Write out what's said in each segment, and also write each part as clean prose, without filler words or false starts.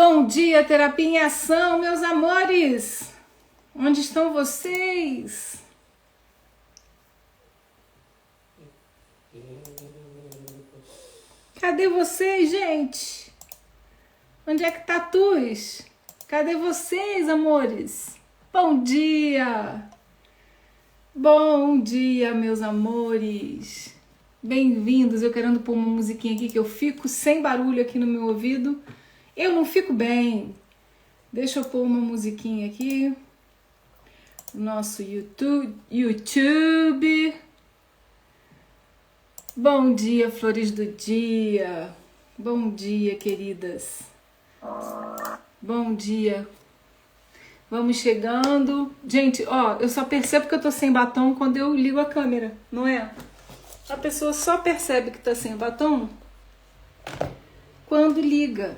Bom dia, terapia em ação, meus amores! Onde estão vocês? Cadê vocês, gente? Onde é que tá Tuz? Cadê vocês, amores? Bom dia! Bom dia, meus amores! Bem-vindos! Eu querendo pôr uma musiquinha aqui que eu fico sem barulho aqui no meu ouvido. Eu não fico bem. Deixa eu pôr uma musiquinha aqui. Nosso YouTube. Bom dia, flores do dia. Bom dia, queridas. Bom dia. Vamos chegando. Gente, ó, eu só percebo que eu tô sem batom quando eu ligo a câmera, não é? A pessoa só percebe que tá sem batom quando liga.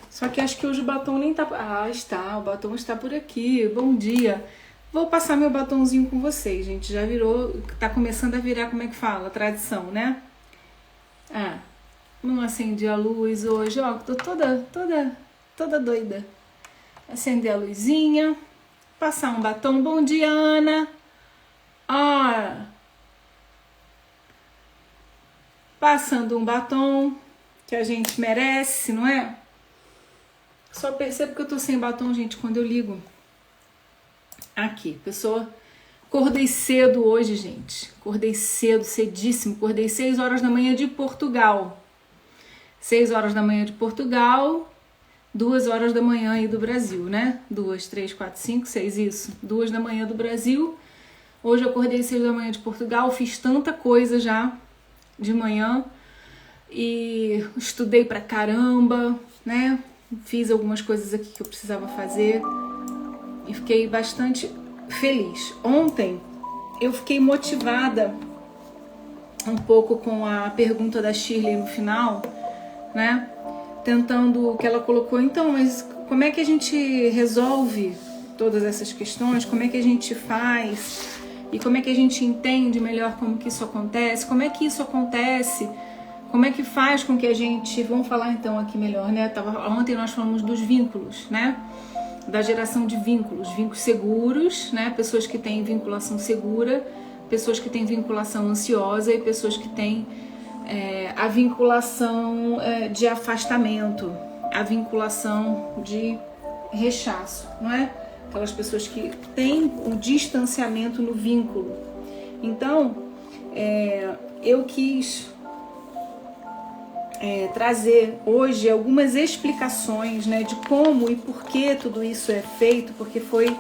Só que acho que hoje o batom nem tá... Ah, está, o batom está por aqui. Bom dia. Vou passar meu batomzinho com vocês, gente. Já virou, tá começando a virar, como é que fala? Tradição, né? Ah, não acendi a luz hoje, ó. Tô toda doida. Acender a luzinha. Passar um batom. Bom dia, Ana. Ah, passando um batom que a gente merece, não é? Só percebo que eu tô sem batom, gente, quando eu ligo. Aqui, pessoa. Acordei cedo hoje, gente. Acordei cedo, cedíssimo. Acordei 6 horas da manhã de Portugal. 6 horas da manhã de Portugal. 2 horas da manhã aí do Brasil, né? 2, 3, 4, 5, 6, isso. 2 da manhã do Brasil. Hoje eu acordei 6 da manhã de Portugal. Fiz tanta coisa já de manhã. E estudei pra caramba, né? Fiz algumas coisas aqui que eu precisava fazer e fiquei bastante feliz. Ontem eu fiquei motivada um pouco com a pergunta da Shirley no final, né? Tentando, que ela colocou, então, mas como é que a gente resolve todas essas questões? Como é que a gente faz? E como é que a gente entende melhor como que isso acontece? Como é que isso acontece? Como é que faz com que a gente... Vamos falar então aqui melhor, né? Ontem nós falamos dos vínculos, né? Da geração de vínculos seguros, né? Pessoas que têm vinculação segura, pessoas que têm vinculação ansiosa e pessoas que têm a vinculação de afastamento, a vinculação de rechaço, não é? Aquelas pessoas que têm o distanciamento no vínculo. Então, eu quis... trazer hoje algumas explicações, né, de como e por que tudo isso é feito, porque foi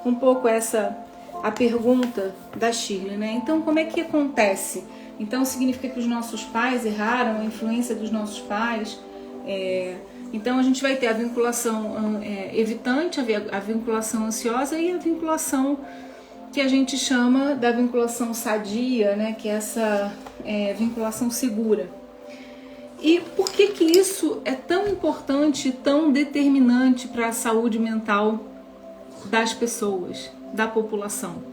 um pouco essa a pergunta da Shirley, né? Então, como é que acontece? Então, significa que os nossos pais erraram, a influência dos nossos pais. Então, a gente vai ter a vinculação evitante, a vinculação ansiosa e a vinculação que a gente chama da vinculação sadia, né? Que é essa vinculação segura. E por que que isso é tão importante, tão determinante para a saúde mental das pessoas, da população?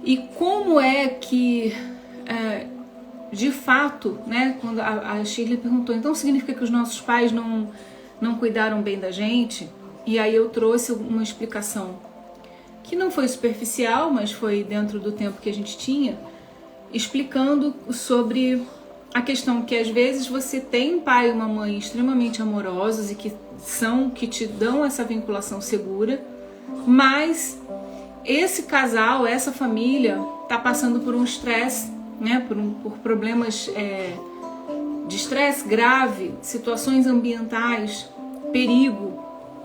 E como é que, de fato, né, quando a Shirley perguntou, então significa que os nossos pais não cuidaram bem da gente? E aí eu trouxe uma explicação que não foi superficial, mas foi dentro do tempo que a gente tinha, explicando sobre... a questão que às vezes você tem um pai e uma mãe extremamente amorosos e que te dão essa vinculação segura, mas esse casal, essa família está passando por um estresse, né, por problemas de estresse grave, situações ambientais,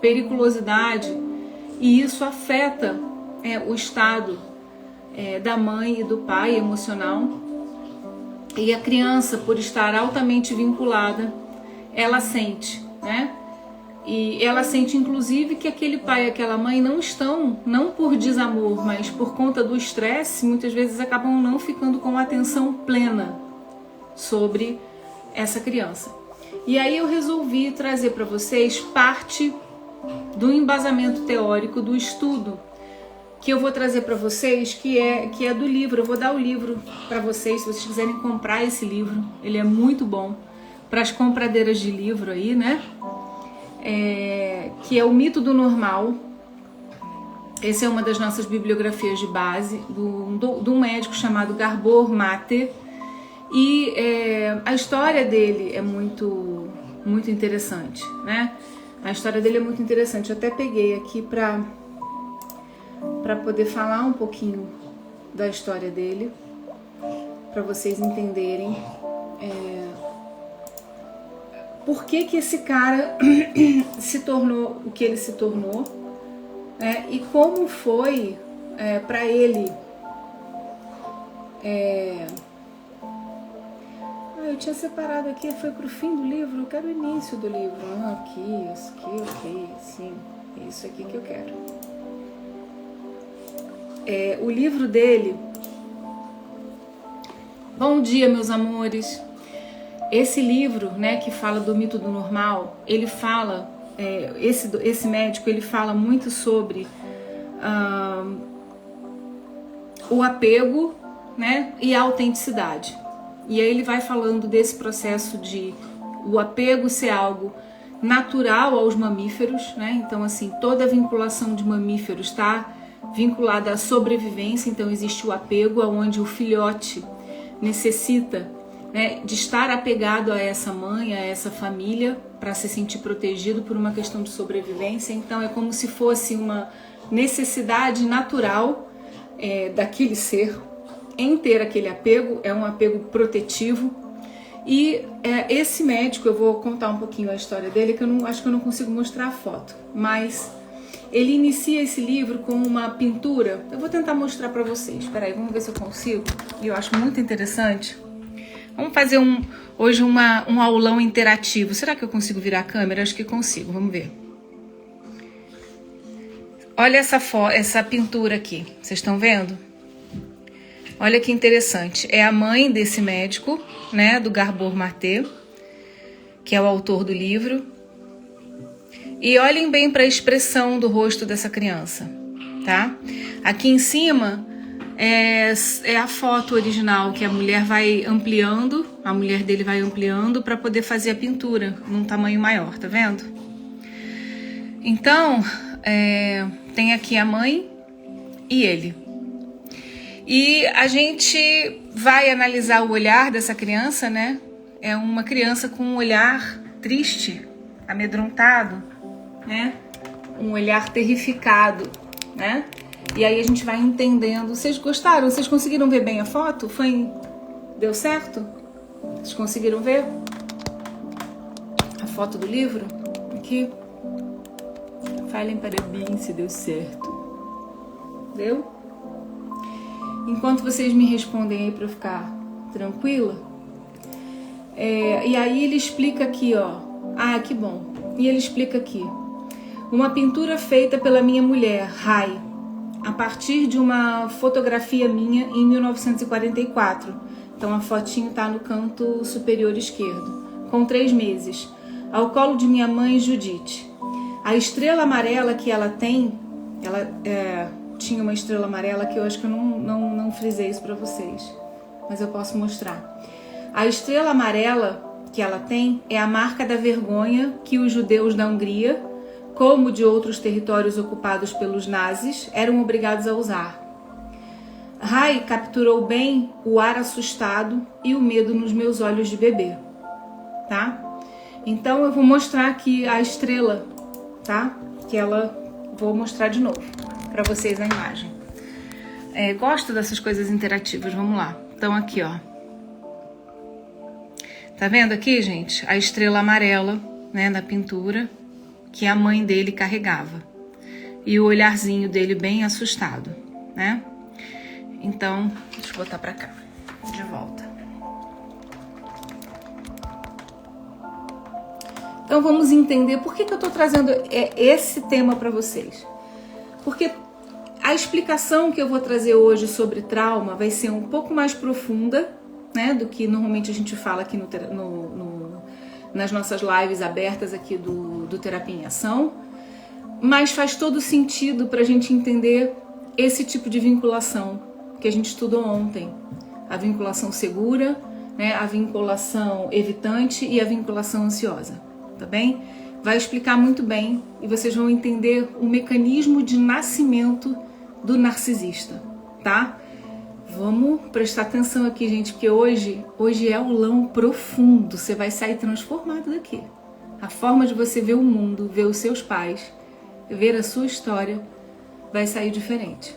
periculosidade, e isso afeta o estado da mãe e do pai emocional. E a criança, por estar altamente vinculada, ela sente, né? E ela sente, inclusive, que aquele pai e aquela mãe não estão, não por desamor, mas por conta do estresse, muitas vezes acabam não ficando com atenção plena sobre essa criança. E aí eu resolvi trazer para vocês parte do embasamento teórico do estudo que eu vou trazer para vocês, que é do livro. Eu vou dar o livro para vocês, se vocês quiserem comprar esse livro. Ele é muito bom para as compradeiras de livro aí, né? que é O Mito do Normal. Essa é uma das nossas bibliografias de base, de um médico chamado Gabor Mate. E a história dele é muito interessante, né? A história dele é muito interessante. Eu até peguei aqui para poder falar um pouquinho da história dele, para vocês entenderem por que esse cara se tornou o que ele se tornou, e como foi para ele. Eu tinha separado aqui, foi pro fim do livro, eu quero o início do livro. Aqui, isso aqui, ok, sim, isso aqui que eu quero. O livro dele. Bom dia, meus amores. Esse livro, né, que fala do mito do normal, ele fala, esse médico, ele fala muito sobre o apego, né, e a autenticidade. E aí ele vai falando desse processo de o apego ser algo natural aos mamíferos, né? Então, assim, toda vinculação de mamíferos está vinculada à sobrevivência. Então, existe o apego, onde o filhote necessita, né, de estar apegado a essa mãe, a essa família, para se sentir protegido por uma questão de sobrevivência. Então, é como se fosse uma necessidade natural daquele ser em ter aquele apego, é um apego protetivo. E esse médico, eu vou contar um pouquinho a história dele, que eu acho que eu não consigo mostrar a foto, mas ele inicia esse livro com uma pintura. Eu vou tentar mostrar para vocês, peraí, vamos ver se eu consigo, e eu acho muito interessante. Vamos fazer hoje um aulão interativo. Será que eu consigo virar a câmera? Acho que consigo, vamos ver. Olha essa pintura aqui, vocês estão vendo? Olha que interessante, é a mãe desse médico, né, do Gabor Mate, que é o autor do livro. E olhem bem para a expressão do rosto dessa criança, tá? Aqui em cima é a foto original, que a mulher vai ampliando, a mulher dele vai ampliando para poder fazer a pintura num tamanho maior, tá vendo? Então, tem aqui a mãe e ele. E a gente vai analisar o olhar dessa criança, né? É uma criança com um olhar triste, amedrontado, né? Um olhar terrificado, né? E aí a gente vai entendendo. Vocês gostaram? Vocês conseguiram ver bem a foto? Deu certo? Vocês conseguiram ver a foto do livro? Aqui. Falem parabéns se deu certo. Deu? Enquanto vocês me respondem aí para eu ficar tranquila. E aí ele explica aqui, ó. Ah, que bom. E ele explica aqui. Uma pintura feita pela minha mulher, Rai, a partir de uma fotografia minha em 1944. Então a fotinho tá no canto superior esquerdo. Com 3 meses. Ao colo de minha mãe, Judite. A estrela amarela que ela tem, tinha uma estrela amarela que eu acho que eu não frisei isso para vocês, mas eu posso mostrar. A estrela amarela que ela tem é a marca da vergonha que os judeus da Hungria, como de outros territórios ocupados pelos nazis, eram obrigados a usar. Rai capturou bem o ar assustado e o medo nos meus olhos de bebê, tá? Então eu vou mostrar aqui a estrela, tá? Vou mostrar de novo para vocês a imagem. Gosto dessas coisas interativas, vamos lá. Então aqui, ó. Tá vendo aqui, gente? A estrela amarela, né, na pintura, que a mãe dele carregava. E o olharzinho dele bem assustado, né? Então, deixa eu botar pra cá, de volta. Então vamos entender por que eu tô trazendo esse tema para vocês. Porque a explicação que eu vou trazer hoje sobre trauma vai ser um pouco mais profunda, né, do que normalmente a gente fala aqui nas nossas lives abertas aqui do Terapia em Ação, mas faz todo sentido para a gente entender esse tipo de vinculação que a gente estudou ontem. A vinculação segura, né, a vinculação evitante e a vinculação ansiosa, tá bem? vai explicar muito bem e vocês vão entender o mecanismo de nascimento do narcisista, tá? Vamos prestar atenção aqui, gente, porque hoje é aulão profundo. Você vai sair transformado daqui. A forma de você ver o mundo, ver os seus pais, ver a sua história, vai sair diferente.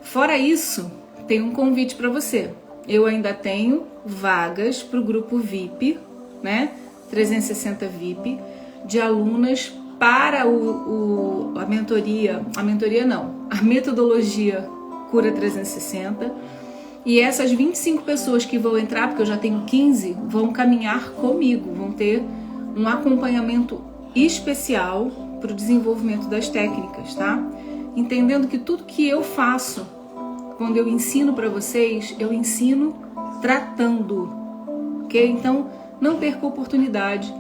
Fora isso, tem um convite para você. Eu ainda tenho vagas para o grupo VIP, né? 360 VIP, de alunas para a metodologia Cura 360. E essas 25 pessoas que vão entrar, porque eu já tenho 15, vão caminhar comigo, vão ter um acompanhamento especial para o desenvolvimento das técnicas, tá? Entendendo que tudo que eu faço, quando eu ensino para vocês, eu ensino tratando, ok? Então, não perca a oportunidade,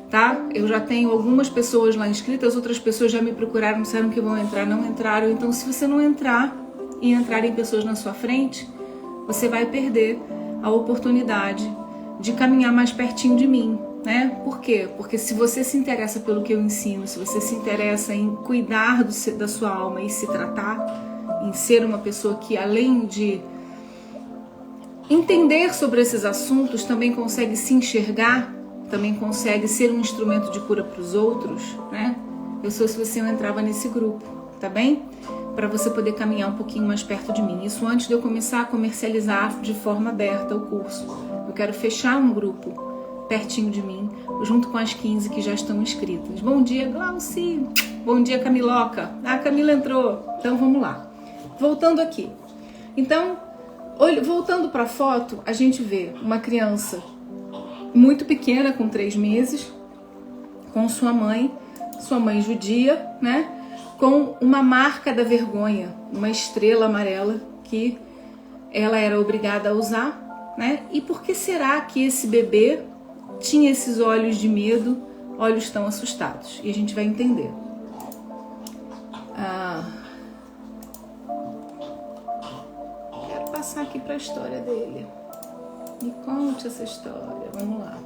tá? Eu já tenho algumas pessoas lá inscritas, outras pessoas já me procuraram, disseram que vão entrar, não entraram. Então, se você não entrar e entrarem pessoas na sua frente, você vai perder a oportunidade de caminhar mais pertinho de mim, né? Por quê? Porque se você se interessa pelo que eu ensino, se você se interessa em cuidar da sua alma e se tratar, em ser uma pessoa que, além de entender sobre esses assuntos, também consegue se enxergar, também consegue ser um instrumento de cura para os outros, né? Eu sou se você não entrava nesse grupo, tá bem? Para você poder caminhar um pouquinho mais perto de mim. Isso antes de eu começar a comercializar de forma aberta o curso. Eu quero fechar um grupo pertinho de mim, junto com as 15 que já estão inscritas. Bom dia, Glauci! Bom dia, Camiloca! Ah, a Camila entrou! Então vamos lá. Voltando aqui. Então, voltando para a foto, a gente vê uma criança muito pequena, com 3 meses, com sua mãe judia, né? Com uma marca da vergonha, uma estrela amarela que ela era obrigada a usar, né? E por que será que esse bebê tinha esses olhos de medo, olhos tão assustados? E a gente vai entender. Quero passar aqui para a história dele. Me conte essa história, vamos lá.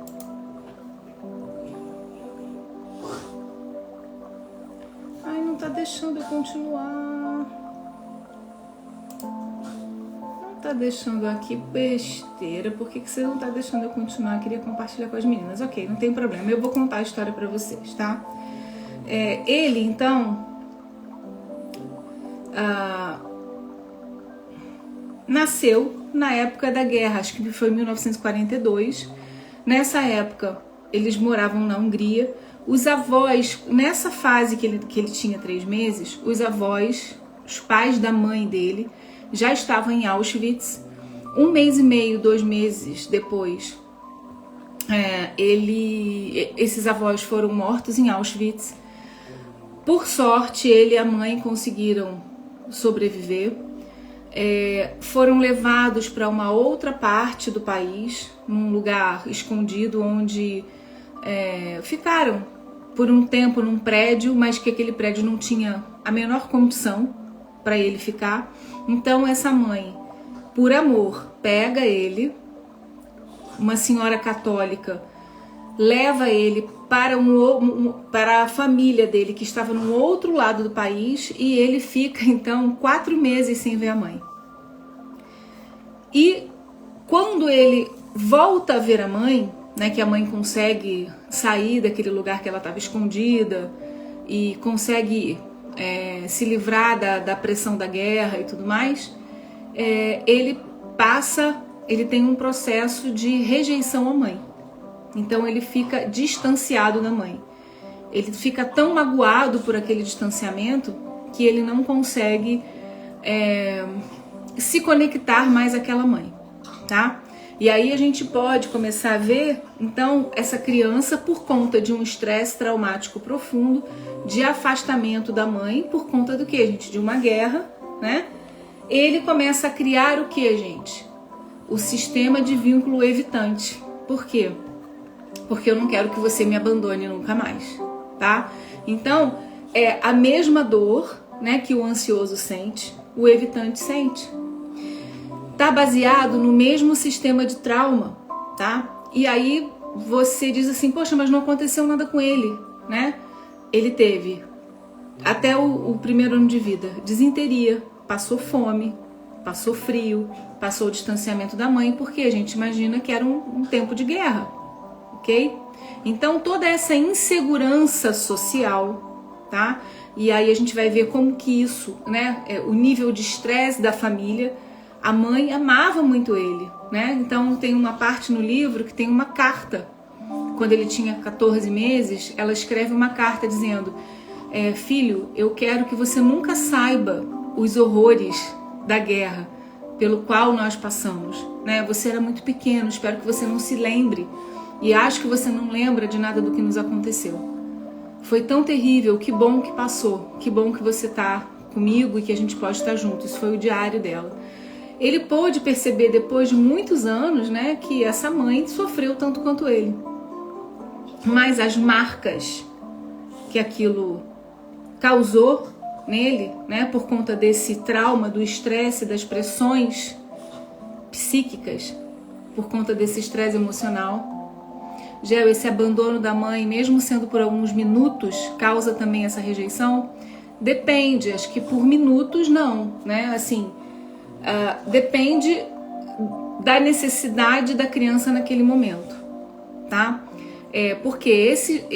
Ai, não tá deixando eu continuar. Não tá deixando aqui, besteira. Por que você não tá deixando eu continuar? Eu queria compartilhar com as meninas. Ok, não tem problema. Eu vou contar a história pra vocês, tá? Ele, então, nasceu na época da guerra, acho que foi em 1942. Nessa época, eles moravam na Hungria. Os avós, nessa fase que ele tinha 3 meses, os avós, os pais da mãe dele, já estavam em Auschwitz. 1 mês e meio, 2 meses depois, esses avós foram mortos em Auschwitz. Por sorte, ele e a mãe conseguiram sobreviver. Foram levados para uma outra parte do país, num lugar escondido, onde ficaram por um tempo num prédio, mas que aquele prédio não tinha a menor condição para ele ficar. Então essa mãe, por amor, pega ele, uma senhora católica, leva ele para a família dele, que estava no outro lado do país, e ele fica então 4 meses sem ver a mãe. E quando ele volta a ver a mãe, né, que a mãe consegue sair daquele lugar que ela estava escondida e consegue se livrar da pressão da guerra e tudo mais, ele tem um processo de rejeição à mãe. Então ele fica distanciado da mãe. Ele fica tão magoado por aquele distanciamento que ele não consegue se conectar mais àquela mãe, tá? E aí a gente pode começar a ver, então, essa criança, por conta de um estresse traumático profundo, de afastamento da mãe, por conta do que, gente? De uma guerra, né? Ele começa a criar o que, gente? O sistema de vínculo evitante. Por quê? Porque eu não quero que você me abandone nunca mais, tá? Então, é a mesma dor, né, que o ansioso sente, o evitante sente. Tá baseado no mesmo sistema de trauma, tá? E aí você diz assim, poxa, mas não aconteceu nada com ele, né? Ele teve, até o primeiro ano de vida, disenteria, passou fome, passou frio, passou o distanciamento da mãe, porque a gente imagina que era um tempo de guerra, ok? Então toda essa insegurança social, tá? E aí a gente vai ver como que isso, né? O nível de estresse da família. A mãe amava muito ele, né? Então tem uma parte no livro que tem uma carta. Quando ele tinha 14 meses, ela escreve uma carta dizendo: filho, eu quero que você nunca saiba os horrores da guerra pelo qual nós passamos, né? Você era muito pequeno, espero que você não se lembre e acho que você não lembra de nada do que nos aconteceu. Foi tão terrível, que bom que passou, que bom que você tá comigo e que a gente pode estar juntos. Isso foi o diário dela. Ele pôde perceber depois de muitos anos, né, que essa mãe sofreu tanto quanto ele. Mas as marcas que aquilo causou nele, né, por conta desse trauma, do estresse, das pressões psíquicas, por conta desse estresse emocional, esse abandono da mãe, mesmo sendo por alguns minutos, causa também essa rejeição? Depende, acho que por minutos não, né? Assim, depende da necessidade da criança naquele momento, tá? Porque esse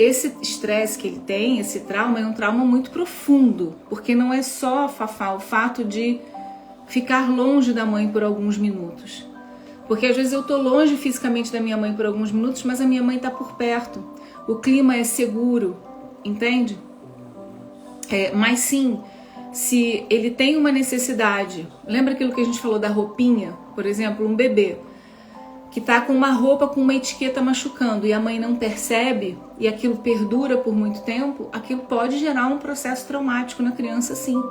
estresse que ele tem, esse trauma, é um trauma muito profundo, porque não é só, Fafá, o fato de ficar longe da mãe por alguns minutos. Porque às vezes eu tô longe fisicamente da minha mãe por alguns minutos, mas a minha mãe tá por perto. O clima é seguro, entende? Mas sim, se ele tem uma necessidade, lembra aquilo que a gente falou da roupinha? Por exemplo, um bebê que tá com uma roupa com uma etiqueta machucando e a mãe não percebe e aquilo perdura por muito tempo, aquilo pode gerar um processo traumático na criança, sim.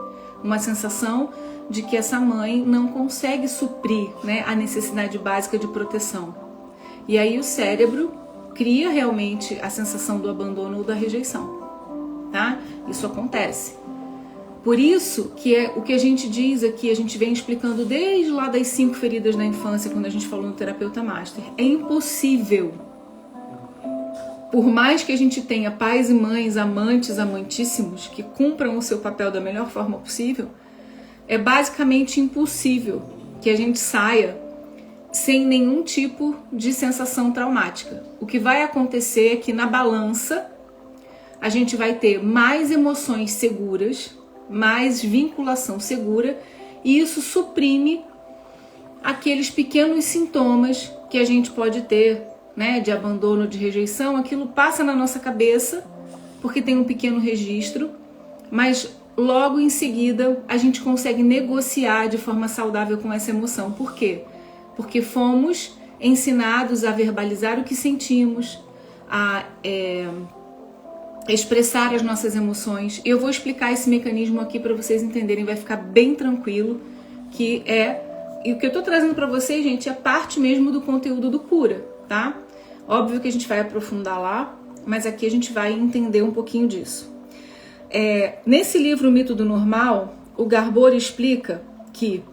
Uma sensação de que essa mãe não consegue suprir, né, a necessidade básica de proteção. E aí o cérebro cria realmente a sensação do abandono ou da rejeição, tá? Isso acontece. Por isso que é o que a gente diz aqui, a gente vem explicando desde lá das 5 feridas na infância, quando a gente falou no Terapeuta Master. É impossível, por mais que a gente tenha pais e mães, amantes, amantíssimos, que cumpram o seu papel da melhor forma possível, é basicamente impossível que a gente saia sem nenhum tipo de sensação traumática. O que vai acontecer é que na balança a gente vai ter mais emoções seguras, mais vinculação segura, e isso suprime aqueles pequenos sintomas que a gente pode ter, né, de abandono, de rejeição. Aquilo passa na nossa cabeça porque tem um pequeno registro, mas logo em seguida a gente consegue negociar de forma saudável com essa emoção. Por quê? Porque fomos ensinados a verbalizar o que sentimos, a expressar as nossas emoções. Eu vou explicar esse mecanismo aqui para vocês entenderem, vai ficar bem tranquilo, e o que eu tô trazendo para vocês, gente, é parte mesmo do conteúdo do Cura, tá? Óbvio que a gente vai aprofundar lá, mas aqui a gente vai entender um pouquinho disso. Nesse livro O Mito do Normal, o Gabor explica que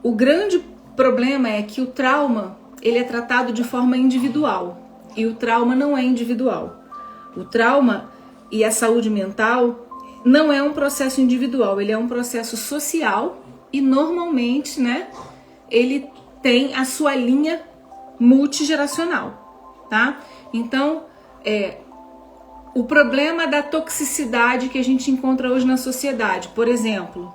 o grande problema é que o trauma, ele é tratado de forma individual, e o trauma não é individual. O trauma e a saúde mental não é um processo individual, ele é um processo social e normalmente, né, ele tem a sua linha multigeracional, tá? Então, o problema da toxicidade que a gente encontra hoje na sociedade, por exemplo,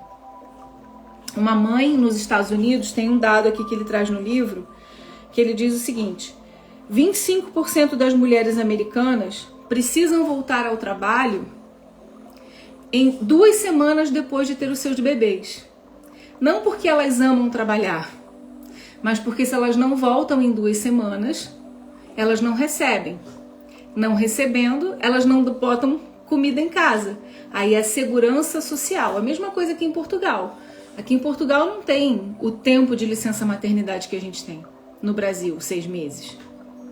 uma mãe nos Estados Unidos, tem um dado aqui que ele traz no livro, que ele diz o seguinte: 25% das mulheres americanas precisam voltar ao trabalho em 2 semanas depois de ter os seus bebês. Não porque elas amam trabalhar, mas porque se elas não voltam em 2 semanas, elas não recebem. Não recebendo, elas não botam comida em casa. Aí é segurança social. A mesma coisa aqui em Portugal. Aqui em Portugal não tem o tempo de licença maternidade que a gente tem no Brasil, 6 meses,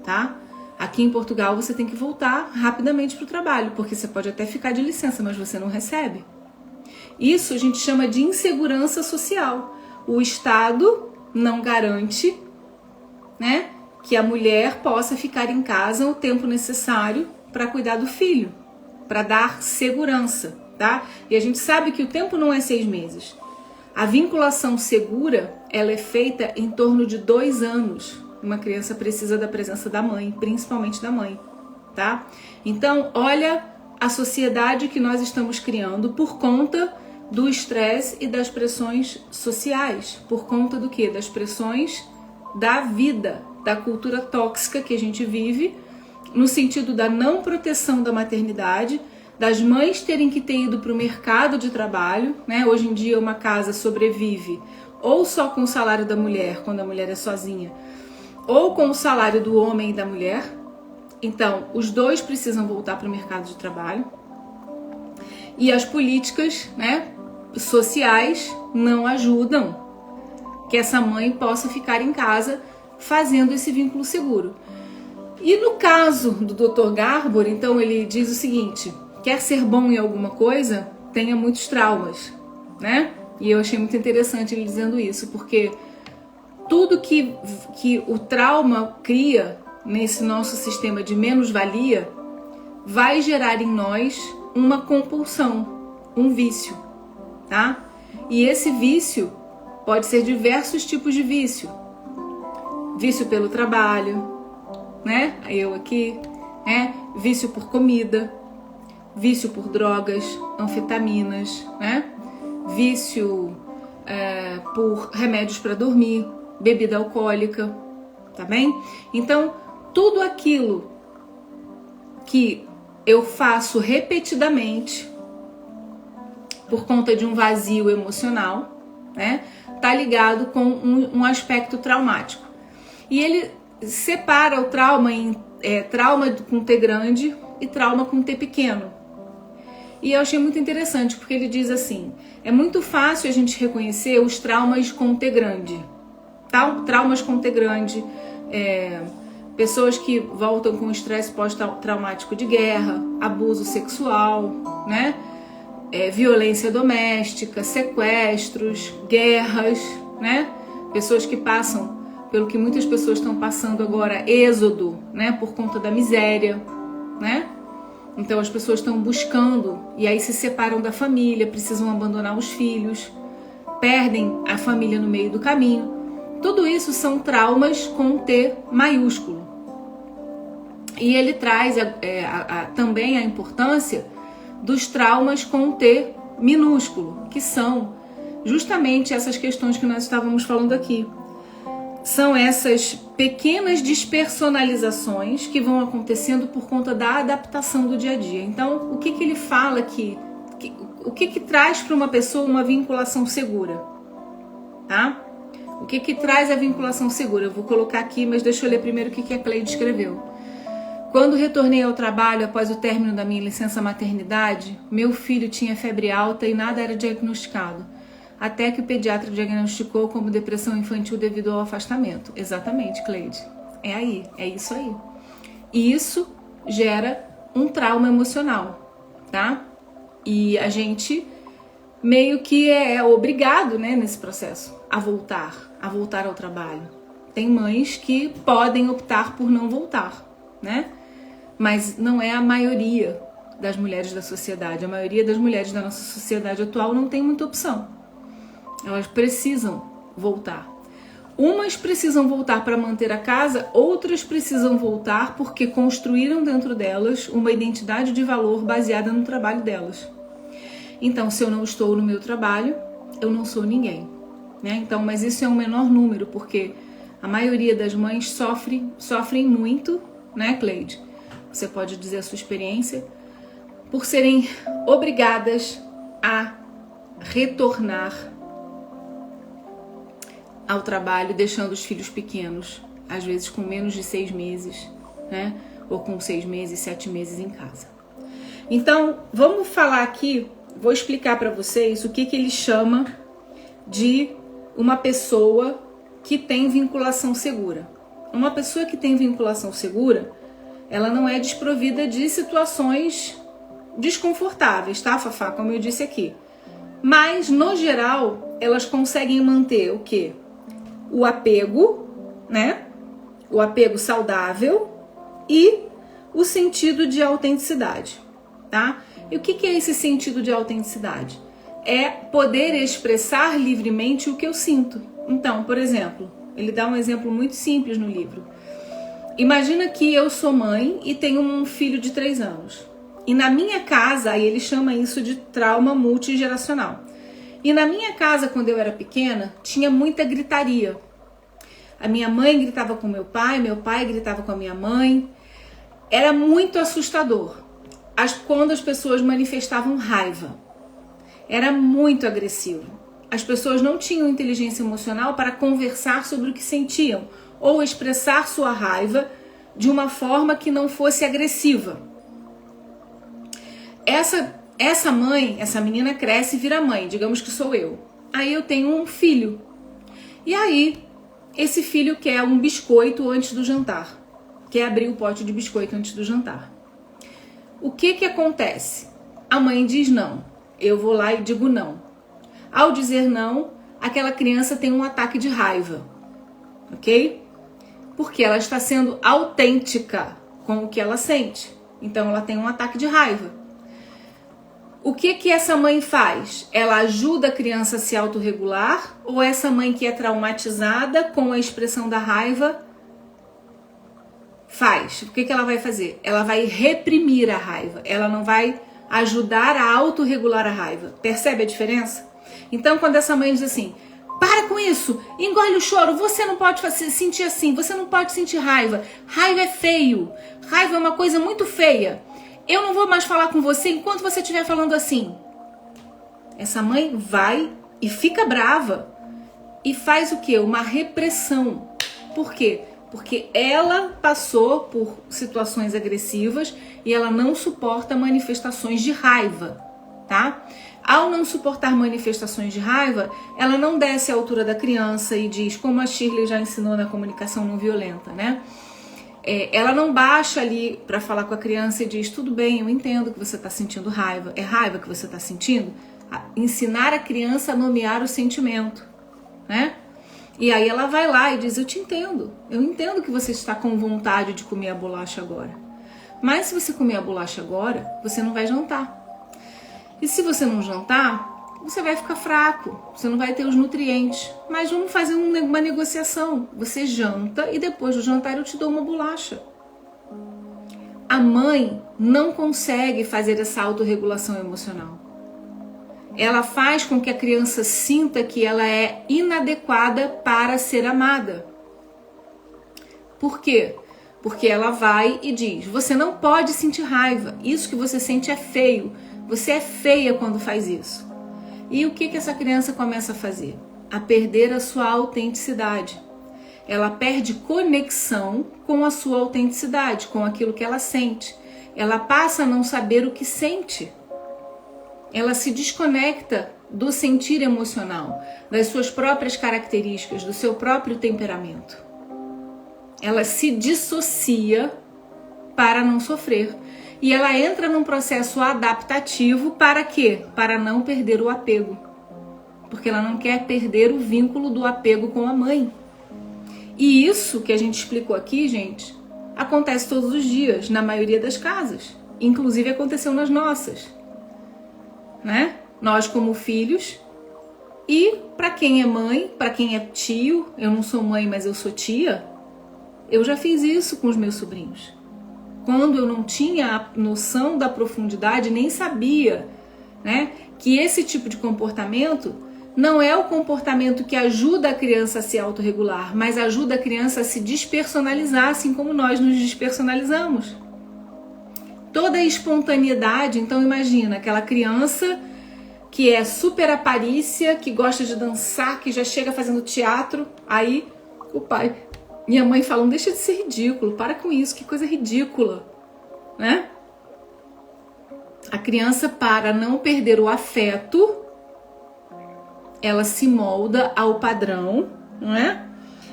tá? Aqui em Portugal você tem que voltar rapidamente para o trabalho, porque você pode até ficar de licença, mas você não recebe. Isso a gente chama de insegurança social. O Estado não garante, né, que a mulher possa ficar em casa o tempo necessário para cuidar do filho. para dar segurança, tá? E a gente sabe que o tempo não é 6 meses. A vinculação segura, ela é feita em torno de 2 anos. Uma criança precisa da presença da mãe, principalmente da mãe, tá? Então, olha a sociedade que nós estamos criando por conta do estresse e das pressões sociais. Por conta do quê? Das pressões da vida, da cultura tóxica que a gente vive, no sentido da não proteção da maternidade, das mães terem que ter ido para o mercado de trabalho, né? Hoje em dia uma casa sobrevive ou só com o salário da mulher, quando a mulher é sozinha, ou com o salário do homem e da mulher. Então, os dois precisam voltar para o mercado de trabalho. E as políticas, né, sociais não ajudam que essa mãe possa ficar em casa fazendo esse vínculo seguro. E no caso do Dr. Garber, então ele diz o seguinte: quer ser bom em alguma coisa, tenha muitos traumas, né? E eu achei muito interessante ele dizendo isso, porque tudo que o trauma cria nesse nosso sistema de menos-valia vai gerar em nós uma compulsão, um vício, tá? E esse vício pode ser diversos tipos de vício. Vício pelo trabalho, né? Eu aqui, né? Vício por comida, vício por drogas, anfetaminas, né? Vício por remédios para dormir, bebida alcoólica, tá bem? Então, tudo aquilo que eu faço repetidamente por conta de um vazio emocional, né? Tá ligado com um aspecto traumático. E ele separa o trauma em trauma com T grande e trauma com T pequeno. E eu achei muito interessante, porque ele diz assim: é muito fácil a gente reconhecer os traumas com T grande. Traumas com T grande, pessoas que voltam com estresse pós-traumático de guerra, abuso sexual, né? Violência doméstica, sequestros, guerras, né? Pessoas que passam pelo que muitas pessoas estão passando agora, êxodo, né? Por conta da miséria, né? Então as pessoas estão buscando e aí se separam da família, precisam abandonar os filhos, perdem a família no meio do caminho. Tudo isso são traumas com T maiúsculo. E ele traz também a importância dos traumas com T minúsculo, que são justamente essas questões que nós estávamos falando aqui. São essas pequenas despersonalizações que vão acontecendo por conta da adaptação do dia a dia. Então, o que ele fala aqui? O que traz para uma pessoa uma vinculação segura? Tá? O que traz a vinculação segura? Eu vou colocar aqui, mas deixa eu ler primeiro o que a Cleide escreveu. Quando retornei ao trabalho após o término da minha licença maternidade, meu filho tinha febre alta e nada era diagnosticado. Até que o pediatra diagnosticou como depressão infantil devido ao afastamento. Exatamente, Cleide. É isso aí. E isso gera um trauma emocional, tá? E a gente meio que é obrigado, né, nesse processo, a voltar ao trabalho. Tem mães que podem optar por não voltar, né? Mas não é a maioria das mulheres da sociedade. A maioria das mulheres da nossa sociedade atual não tem muita opção. Elas precisam voltar. Umas precisam voltar para manter a casa, outras precisam voltar porque construíram dentro delas uma identidade de valor baseada no trabalho delas. Então, se eu não estou no meu trabalho, eu não sou ninguém, né? Então, mas isso é um menor número, porque a maioria das mães sofrem muito, né, Cleide? Você pode dizer a sua experiência, por serem obrigadas a retornar ao trabalho, deixando os filhos pequenos, às vezes com menos de 6 meses, né? Ou com 6 meses, 7 meses em casa. Então, vamos falar aqui, vou explicar para vocês o que ele chama de uma pessoa que tem vinculação segura. Uma pessoa que tem vinculação segura, ela não é desprovida de situações desconfortáveis, tá, Fafá? Como eu disse aqui. Mas, no geral, elas conseguem manter o quê? O apego, né? O apego saudável e o sentido de autenticidade. tá? E o que é esse sentido de autenticidade? É poder expressar livremente o que eu sinto. Então, por exemplo, ele dá um exemplo muito simples no livro. Imagina que eu sou mãe e tenho um filho de 3 anos. E na minha casa, aí ele chama isso de trauma multigeracional. E na minha casa, quando eu era pequena, tinha muita gritaria. A minha mãe gritava com meu pai gritava com a minha mãe. Era muito assustador quando as pessoas manifestavam raiva. Era muito agressivo. As pessoas não tinham inteligência emocional para conversar sobre o que sentiam ou expressar sua raiva de uma forma que não fosse agressiva. Essa mãe, essa menina cresce e vira mãe, digamos que sou eu. Aí eu tenho um filho. E aí, esse filho quer um biscoito antes do jantar. Quer abrir o pote de biscoito antes do jantar. O que acontece? A mãe diz não. Eu vou lá e digo não. Ao dizer não, aquela criança tem um ataque de raiva. Ok? Porque ela está sendo autêntica com o que ela sente. Então ela tem um ataque de raiva. O que essa mãe faz? Ela ajuda a criança a se autorregular? Ou essa mãe que é traumatizada com a expressão da raiva faz? O que ela vai fazer? Ela vai reprimir a raiva. Ela não vai ajudar a autorregular a raiva. Percebe a diferença? Então, quando essa mãe diz assim, para com isso, engole o choro, você não pode sentir assim, você não pode sentir raiva. Raiva é feio. Raiva é uma coisa muito feia. Eu não vou mais falar com você enquanto você estiver falando assim. Essa mãe vai e fica brava e faz o quê? Uma repressão. Por quê? Porque ela passou por situações agressivas e ela não suporta manifestações de raiva, tá? Ao não suportar manifestações de raiva, ela não desce à altura da criança e diz, como a Shirley já ensinou na comunicação não violenta, né? Ela não baixa ali para falar com a criança e diz, tudo bem, eu entendo que você está sentindo raiva. É raiva que você está sentindo? Ensinar a criança a nomear o sentimento, né? E aí ela vai lá e diz, eu entendo que você está com vontade de comer a bolacha agora. Mas se você comer a bolacha agora, você não vai jantar. E se você não jantar, você vai ficar fraco, você não vai ter os nutrientes. Mas vamos fazer uma negociação. Você janta e depois do jantar eu te dou uma bolacha. A mãe não consegue fazer essa autorregulação emocional. Ela faz com que a criança sinta que ela é inadequada para ser amada. Por quê? Porque ela vai e diz, você não pode sentir raiva, isso que você sente é feio, você é feia quando faz isso. E o que essa criança começa a fazer? A perder a sua autenticidade. Ela perde conexão com a sua autenticidade, com aquilo que ela sente. Ela passa a não saber o que sente. Ela se desconecta do sentir emocional, das suas próprias características, do seu próprio temperamento. Ela se dissocia para não sofrer. E ela entra num processo adaptativo para quê? Para não perder o apego. Porque ela não quer perder o vínculo do apego com a mãe. E isso que a gente explicou aqui, gente, acontece todos os dias, na maioria das casas. Inclusive aconteceu nas nossas. Né? Nós como filhos. E para quem é mãe, para quem é tio, eu não sou mãe, mas eu sou tia, eu já fiz isso com os meus sobrinhos. Quando eu não tinha a noção da profundidade, nem sabia, né, que esse tipo de comportamento não é o comportamento que ajuda a criança a se autorregular, mas ajuda a criança a se despersonalizar, assim como nós nos despersonalizamos. Toda a espontaneidade, então imagina, aquela criança que é super aparícia, que gosta de dançar, que já chega fazendo teatro, aí o pai... Minha mãe fala, não deixa de ser ridículo, para com isso, que coisa ridícula, né? A criança, para não perder o afeto, ela se molda ao padrão, não é?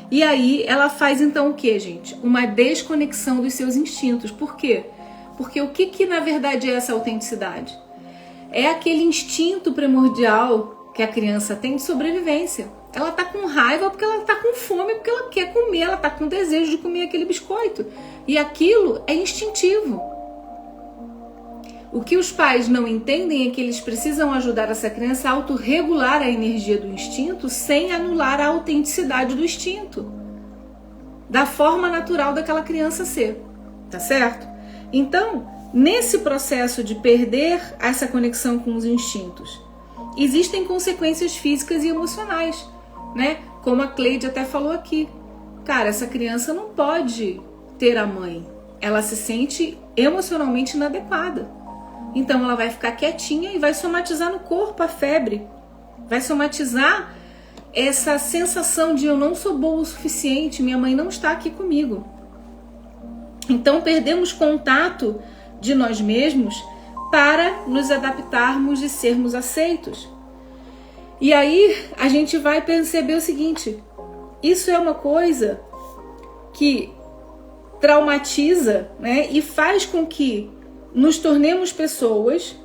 E aí ela faz então o que, gente? Uma desconexão dos seus instintos. Por quê? Porque o que na verdade é essa autenticidade? É aquele instinto primordial que a criança tem de sobrevivência. Ela tá com raiva porque ela tá com fome, porque ela quer comer, ela tá com desejo de comer aquele biscoito. E aquilo é instintivo. O que os pais não entendem é que eles precisam ajudar essa criança a autorregular a energia do instinto sem anular a autenticidade do instinto, da forma natural daquela criança ser, tá certo? Então, nesse processo de perder essa conexão com os instintos, existem consequências físicas e emocionais, né? Como a Cleide até falou aqui. Cara, essa criança não pode ter a mãe. Ela se sente emocionalmente inadequada. Então ela vai ficar quietinha e vai somatizar no corpo a febre. Vai somatizar essa sensação de eu não sou boa o suficiente, minha mãe não está aqui comigo. Então perdemos contato de nós mesmos para nos adaptarmos e sermos aceitos. E aí a gente vai perceber o seguinte: isso é uma coisa que traumatiza, né, e faz com que nos tornemos pessoas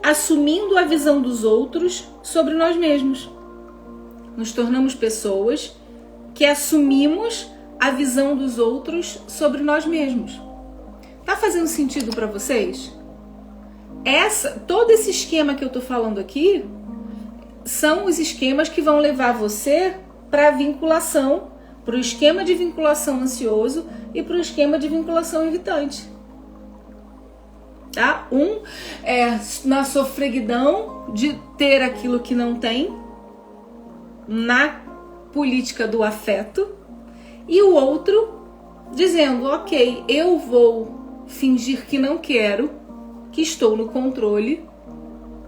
assumindo a visão dos outros sobre nós mesmos. Nos tornamos pessoas que assumimos a visão dos outros sobre nós mesmos. Tá fazendo sentido para vocês? Todo esse esquema que eu tô falando aqui são os esquemas que vão levar você para a vinculação, para o esquema de vinculação ansioso e para o esquema de vinculação evitante. Tá? Um é na sofreguidão de ter aquilo que não tem, na política do afeto, e o outro dizendo, ok, eu vou fingir que não quero, que estou no controle,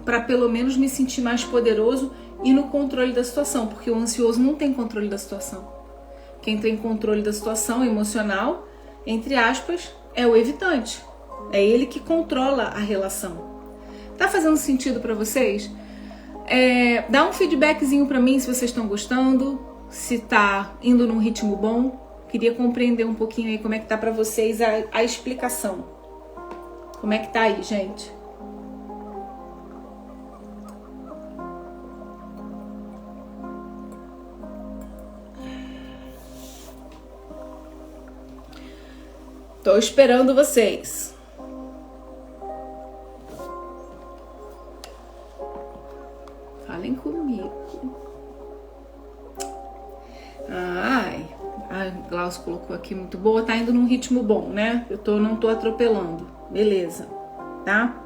para pelo menos me sentir mais poderoso e no controle da situação, porque o ansioso não tem controle da situação. Quem tem controle da situação emocional, entre aspas, é o evitante. É ele que controla a relação. Tá fazendo sentido para vocês? Dá um feedbackzinho para mim se vocês estão gostando, se tá indo num ritmo bom. Queria compreender um pouquinho aí como é que tá para vocês a explicação. Como é que tá aí, gente? Tô esperando vocês. Falem comigo. Ai, a Glaucio colocou aqui muito boa. Tá indo num ritmo bom, né? Não tô atropelando. Beleza, tá?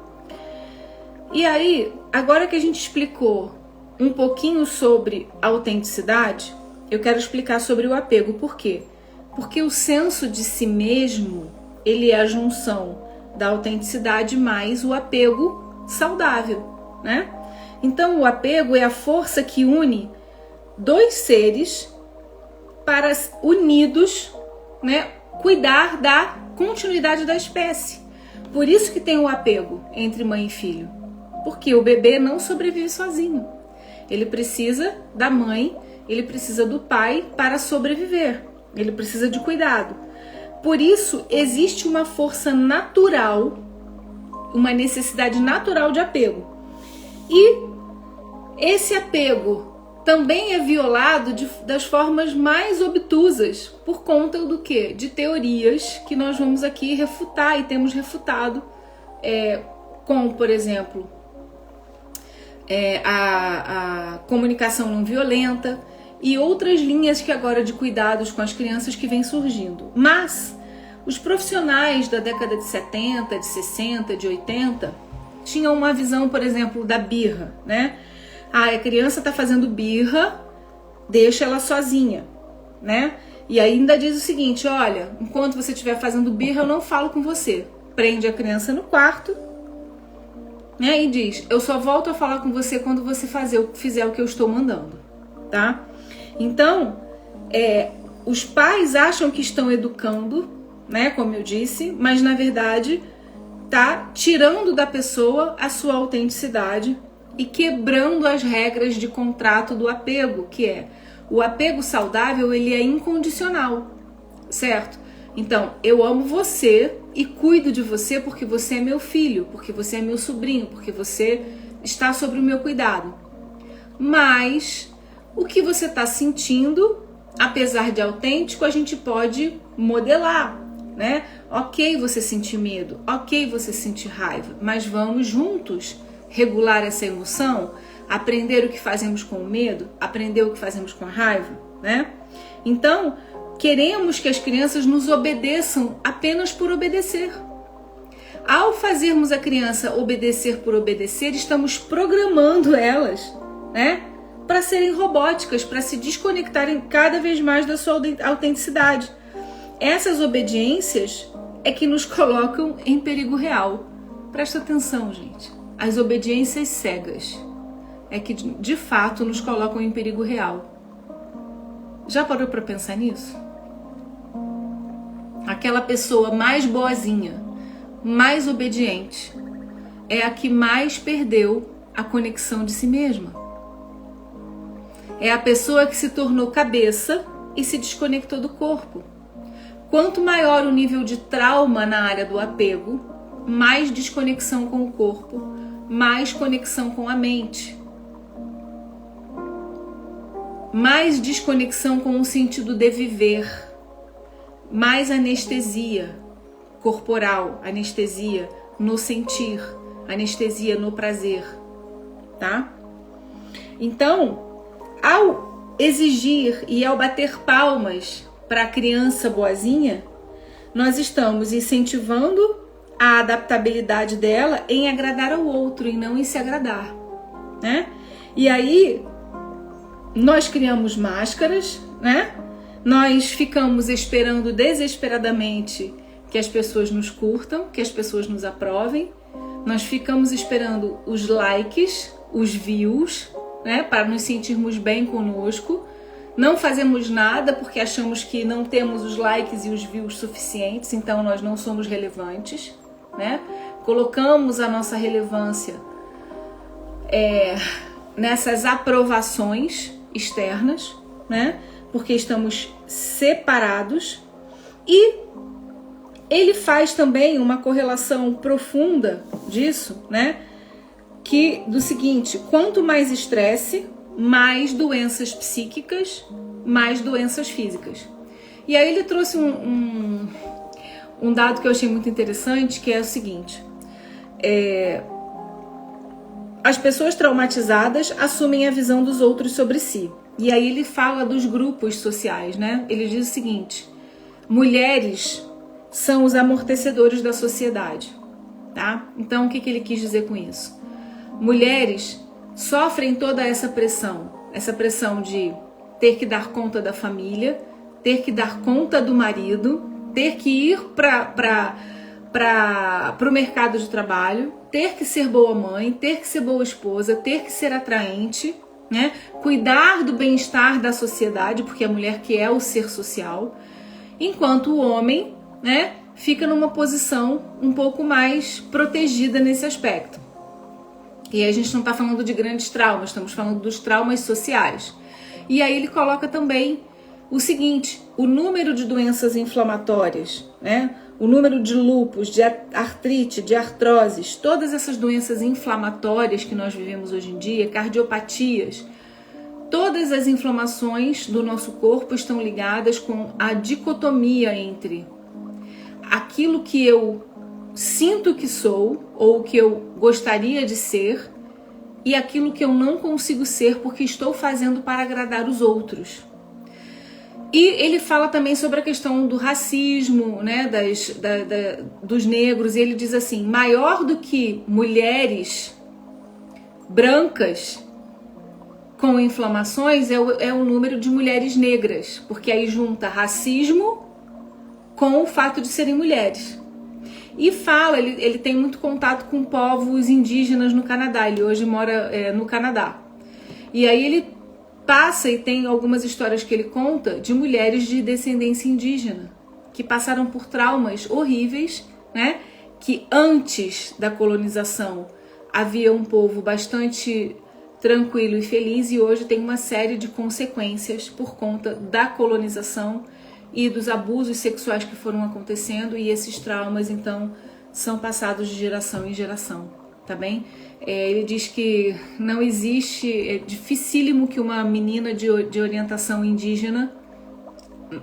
E aí, agora que a gente explicou um pouquinho sobre a autenticidade, eu quero explicar sobre o apego. Por quê? Porque o senso de si mesmo, ele é a junção da autenticidade mais o apego saudável, né? Então o apego é a força que une dois seres para unidos, né, cuidar da continuidade da espécie. Por isso que tem o apego entre mãe e filho. Porque o bebê não sobrevive sozinho. Ele precisa da mãe, ele precisa do pai para sobreviver. Ele precisa de cuidado. Por isso, existe uma força natural, uma necessidade natural de apego. E esse apego também é violado das formas mais obtusas, por conta do quê? De teorias que nós vamos aqui refutar e temos refutado, como, por exemplo, a comunicação não violenta, e outras linhas que agora de cuidados com as crianças que vem surgindo. Mas os profissionais da década de 70, de 60, de 80 tinham uma visão, por exemplo, da birra, né? A criança tá fazendo birra, deixa ela sozinha, né? E ainda diz o seguinte, olha, enquanto você estiver fazendo birra, eu não falo com você. Prende a criança no quarto, né? E diz, eu só volto a falar com você quando você fizer o que eu estou mandando, tá? Então, os pais acham que estão educando, né, como eu disse, mas na verdade tá tirando da pessoa a sua autenticidade e quebrando as regras de contrato do apego, que é o apego saudável, ele é incondicional, certo? Então, eu amo você e cuido de você porque você é meu filho, porque você é meu sobrinho, porque você está sob o meu cuidado. Mas o que você está sentindo, apesar de autêntico, a gente pode modelar. né? Ok você sentir medo, ok você sentir raiva, mas vamos juntos regular essa emoção, aprender o que fazemos com o medo, aprender o que fazemos com a raiva, né? Então, queremos que as crianças nos obedeçam apenas por obedecer. Ao fazermos a criança obedecer por obedecer, estamos programando elas, né, para serem robóticas, para se desconectarem cada vez mais da sua autenticidade. Essas obediências é que nos colocam em perigo real. Presta atenção, gente. As obediências cegas é que de fato nos colocam em perigo real. Já parou para pensar nisso? Aquela pessoa mais boazinha, mais obediente, é a que mais perdeu a conexão de si mesma. É a pessoa que se tornou cabeça e se desconectou do corpo. Quanto maior o nível de trauma na área do apego, mais desconexão com o corpo, mais conexão com a mente. Mais desconexão com o sentido de viver, mais anestesia corporal, anestesia no sentir, anestesia no prazer, tá? Então, ao exigir e ao bater palmas para a criança boazinha, nós estamos incentivando a adaptabilidade dela em agradar ao outro e não em se agradar, né? E aí nós criamos máscaras, né? Nós ficamos esperando desesperadamente que as pessoas nos curtam, que as pessoas nos aprovem. Nós ficamos esperando os likes, os views, né? Para nos sentirmos bem conosco. Não fazemos nada porque achamos que não temos os likes e os views suficientes, então nós não somos relevantes, né? Colocamos a nossa relevância nessas aprovações externas, né? Porque estamos separados. E ele faz também uma correlação profunda disso, né? Que do seguinte: quanto mais estresse, mais doenças psíquicas, mais doenças físicas. E aí ele trouxe um dado que eu achei muito interessante, que é o seguinte: as pessoas traumatizadas assumem a visão dos outros sobre si. E aí ele fala dos grupos sociais, né? Ele diz o seguinte: mulheres são os amortecedores da sociedade, tá? Então, o que ele quis dizer com isso? Mulheres sofrem toda essa pressão de ter que dar conta da família, ter que dar conta do marido, ter que ir para o mercado de trabalho, ter que ser boa mãe, ter que ser boa esposa, ter que ser atraente, né? Cuidar do bem-estar da sociedade, porque a mulher que é o ser social, enquanto o homem, né, fica numa posição um pouco mais protegida nesse aspecto. E aí a gente não está falando de grandes traumas, estamos falando dos traumas sociais. E aí ele coloca também o seguinte: o número de doenças inflamatórias, né? O número de lúpus, de artrite, de artroses, todas essas doenças inflamatórias que nós vivemos hoje em dia, cardiopatias, todas as inflamações do nosso corpo estão ligadas com a dicotomia entre aquilo que eu sinto que sou ou que eu gostaria de ser e aquilo que eu não consigo ser porque estou fazendo para agradar os outros. E ele fala também sobre a questão do racismo, né, dos negros, e ele diz assim: maior do que mulheres brancas com inflamações é o número de mulheres negras, porque aí junta racismo com o fato de serem mulheres. E fala, ele tem muito contato com povos indígenas no Canadá, ele hoje mora no Canadá. E aí ele passa e tem algumas histórias que ele conta de mulheres de descendência indígena que passaram por traumas horríveis, né? Que antes da colonização havia um povo bastante tranquilo e feliz, e hoje tem uma série de consequências por conta da colonização e dos abusos sexuais que foram acontecendo, e esses traumas então são passados de geração em geração, tá bem? Ele diz que não existe, é dificílimo que uma menina de orientação indígena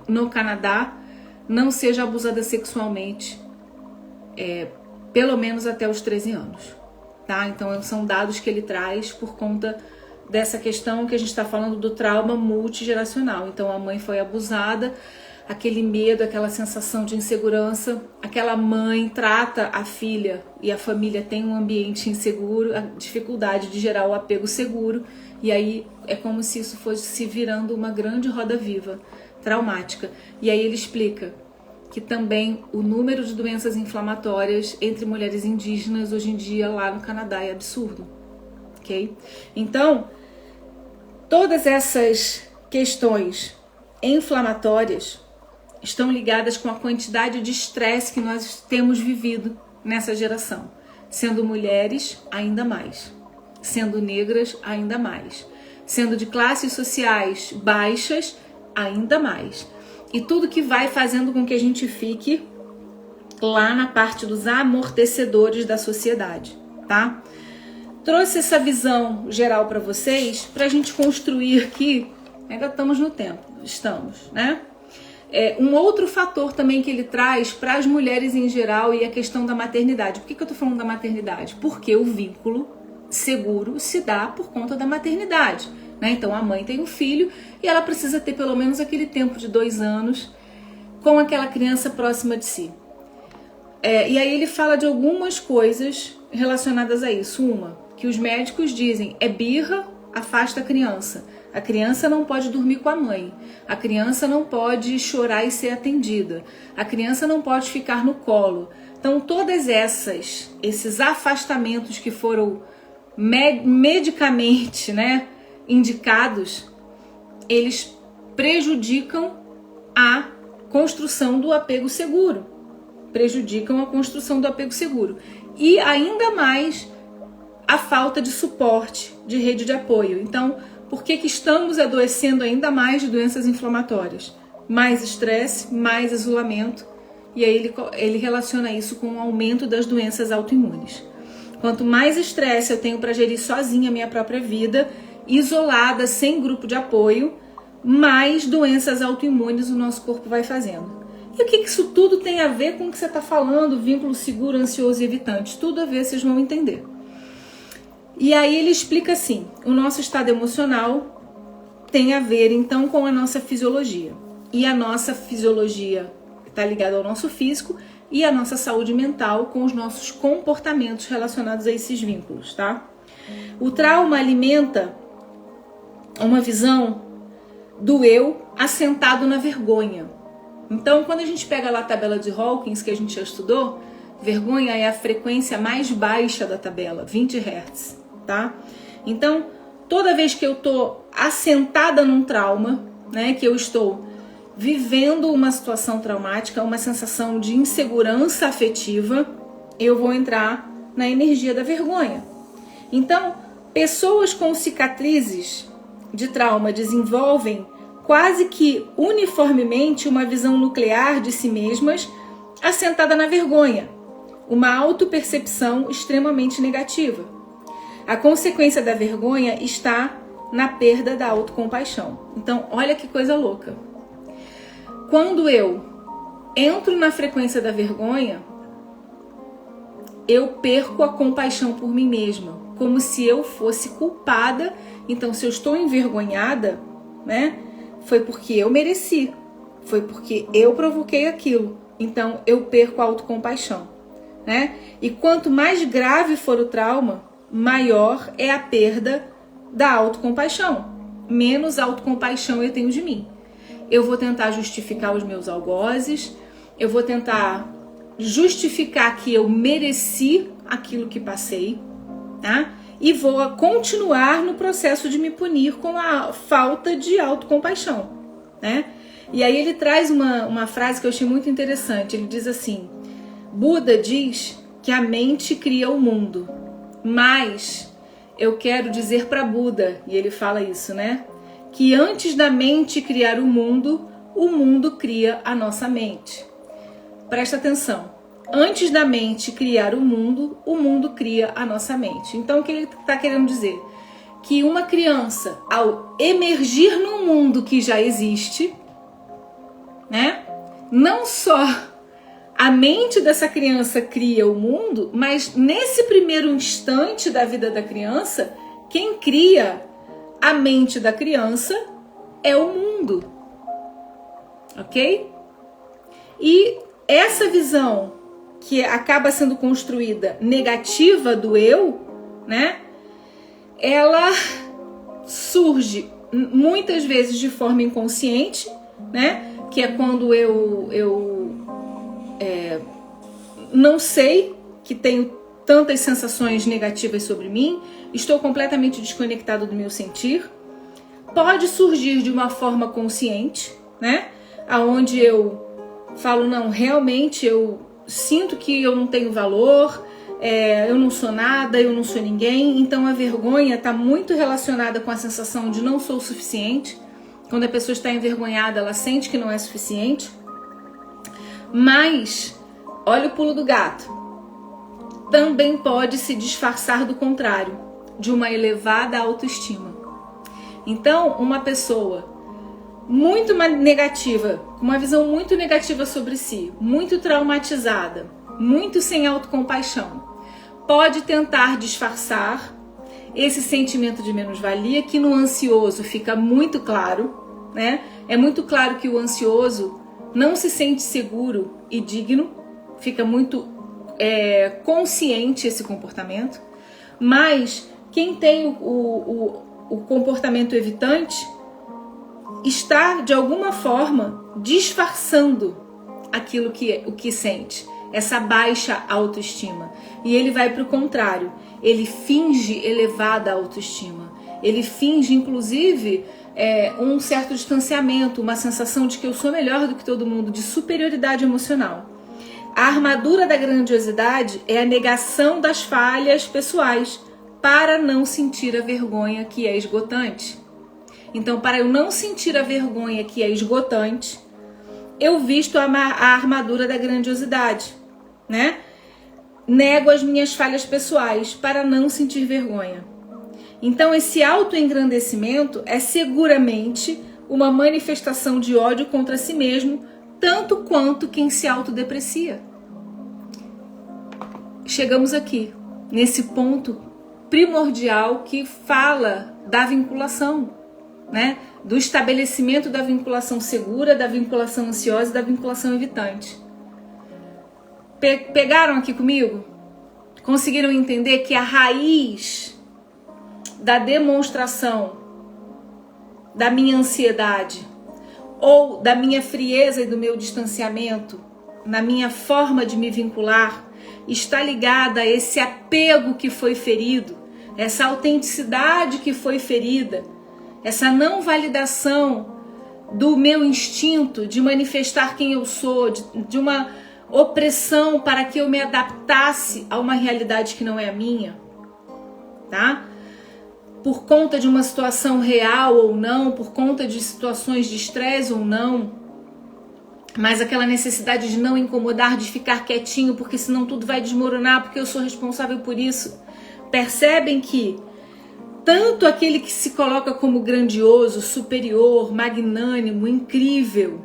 no Canadá não seja abusada sexualmente, pelo menos até os 13 anos, tá? Então são dados que ele traz por conta dessa questão que a gente está falando do trauma multigeracional. Então a mãe foi abusada, aquele medo, aquela sensação de insegurança, aquela mãe trata a filha e a família tem um ambiente inseguro, a dificuldade de gerar o apego seguro, e aí é como se isso fosse se virando uma grande roda viva, traumática. E aí ele explica que também o número de doenças inflamatórias entre mulheres indígenas hoje em dia lá no Canadá é absurdo, ok? Então, todas essas questões inflamatórias estão ligadas com a quantidade de estresse que nós temos vivido nessa geração. Sendo mulheres, ainda mais. Sendo negras, ainda mais. Sendo de classes sociais baixas, ainda mais. E tudo que vai fazendo com que a gente fique lá na parte dos amortecedores da sociedade, tá? Trouxe essa visão geral para vocês, para a gente construir aqui, ainda estamos no tempo, né? Um outro fator também que ele traz para as mulheres em geral e a questão da maternidade. Por que eu tô falando da maternidade? Porque o vínculo seguro se dá por conta da maternidade, né? Então a mãe tem um filho e ela precisa ter pelo menos aquele tempo de 2 anos com aquela criança próxima de si. E aí ele fala de algumas coisas relacionadas a isso. Uma, que os médicos dizem, birra, afasta a criança. A criança não pode dormir com a mãe. A criança não pode chorar e ser atendida. A criança não pode ficar no colo. Então, todas esses afastamentos que foram medicamente, né, indicados, eles prejudicam a construção do apego seguro. Prejudicam a construção do apego seguro. E ainda mais a falta de suporte, de rede de apoio. Então, por que estamos adoecendo ainda mais de doenças inflamatórias? Mais estresse, mais isolamento, e aí ele relaciona isso com o aumento das doenças autoimunes. Quanto mais estresse eu tenho para gerir sozinha a minha própria vida, isolada, sem grupo de apoio, mais doenças autoimunes o nosso corpo vai fazendo. E o que isso tudo tem a ver com o que você está falando, vínculo seguro, ansioso e evitante? Tudo a ver, vocês vão entender. E aí ele explica assim, o nosso estado emocional tem a ver então com a nossa fisiologia. E a nossa fisiologia está ligada ao nosso físico e a nossa saúde mental com os nossos comportamentos relacionados a esses vínculos, tá? O trauma alimenta uma visão do eu assentado na vergonha. Então, quando a gente pega lá a tabela de Hawkins, que a gente já estudou, vergonha é a frequência mais baixa da tabela, 20 Hz. Tá? Então, toda vez que eu estou assentada num trauma, né, que eu estou vivendo uma situação traumática, uma sensação de insegurança afetiva, eu vou entrar na energia da vergonha. Então, pessoas com cicatrizes de trauma desenvolvem quase que uniformemente uma visão nuclear de si mesmas assentada na vergonha, uma autopercepção extremamente negativa. A consequência da vergonha está na perda da autocompaixão. Então, olha que coisa louca. Quando eu entro na frequência da vergonha, eu perco a compaixão por mim mesma, como se eu fosse culpada. Então, se eu estou envergonhada, né, foi porque eu mereci, foi porque eu provoquei aquilo. Então, eu perco a autocompaixão, né? E quanto mais grave for o trauma, maior é a perda da autocompaixão. Menos autocompaixão eu tenho de mim. Eu vou tentar justificar os meus algozes, eu vou tentar justificar que eu mereci aquilo que passei, tá? E vou continuar no processo de me punir com a falta de autocompaixão, né? E aí ele traz uma frase que eu achei muito interessante. Ele diz assim: Buda diz que a mente cria o mundo. Mas eu quero dizer para Buda, e ele fala isso, né? Que antes da mente criar o mundo cria a nossa mente. Presta atenção. Antes da mente criar o mundo cria a nossa mente. Então o que ele está querendo dizer? Que uma criança, ao emergir num mundo que já existe, né? não só a mente dessa criança cria o mundo, mas nesse primeiro instante da vida da criança, quem cria a mente da criança é o mundo, ok? E essa visão que acaba sendo construída negativa do eu, né? Ela surge muitas vezes de forma inconsciente, né? Que é quando eu não sei que tenho tantas sensações negativas sobre mim, estou completamente desconectado do meu sentir. Pode surgir de uma forma consciente, né? Aonde eu falo, não, realmente eu sinto que eu não tenho valor, eu não sou nada, eu não sou ninguém. Então a vergonha está muito relacionada com a sensação de não sou o suficiente. Quando a pessoa está envergonhada, ela sente que não é suficiente. Mas, olha o pulo do gato, também pode se disfarçar do contrário, de uma elevada autoestima. Então, uma pessoa muito negativa, com uma visão muito negativa sobre si, muito traumatizada, muito sem autocompaixão, pode tentar disfarçar esse sentimento de menos-valia, que no ansioso fica muito claro, né? É muito claro que o ansioso não se sente seguro e digno, fica muito consciente esse comportamento, mas quem tem o comportamento evitante está, de alguma forma, disfarçando aquilo o que sente, essa baixa autoestima. E ele vai para o contrário, ele finge elevada autoestima, ele finge, inclusive, um certo distanciamento, uma sensação de que eu sou melhor do que todo mundo, de superioridade emocional. A armadura da grandiosidade é a negação das falhas pessoais para não sentir a vergonha que é esgotante. Então, para eu não sentir a vergonha que é esgotante, eu visto a armadura da grandiosidade, né? Nego as minhas falhas pessoais para não sentir vergonha. Então, esse autoengrandecimento é seguramente uma manifestação de ódio contra si mesmo, tanto quanto quem se autodeprecia. Chegamos aqui, nesse ponto primordial que fala da vinculação, né? Do estabelecimento da vinculação segura, da vinculação ansiosa e da vinculação evitante. Pegaram aqui comigo? Conseguiram entender que a raiz da demonstração da minha ansiedade ou da minha frieza e do meu distanciamento, na minha forma de me vincular, está ligada a esse apego que foi ferido, essa autenticidade que foi ferida, essa não validação do meu instinto de manifestar quem eu sou, de uma opressão para que eu me adaptasse a uma realidade que não é a minha, tá? Por conta de uma situação real ou não, por conta de situações de estresse ou não, mas aquela necessidade de não incomodar, de ficar quietinho, porque senão tudo vai desmoronar, porque eu sou responsável por isso. Percebem que tanto aquele que se coloca como grandioso, superior, magnânimo, incrível,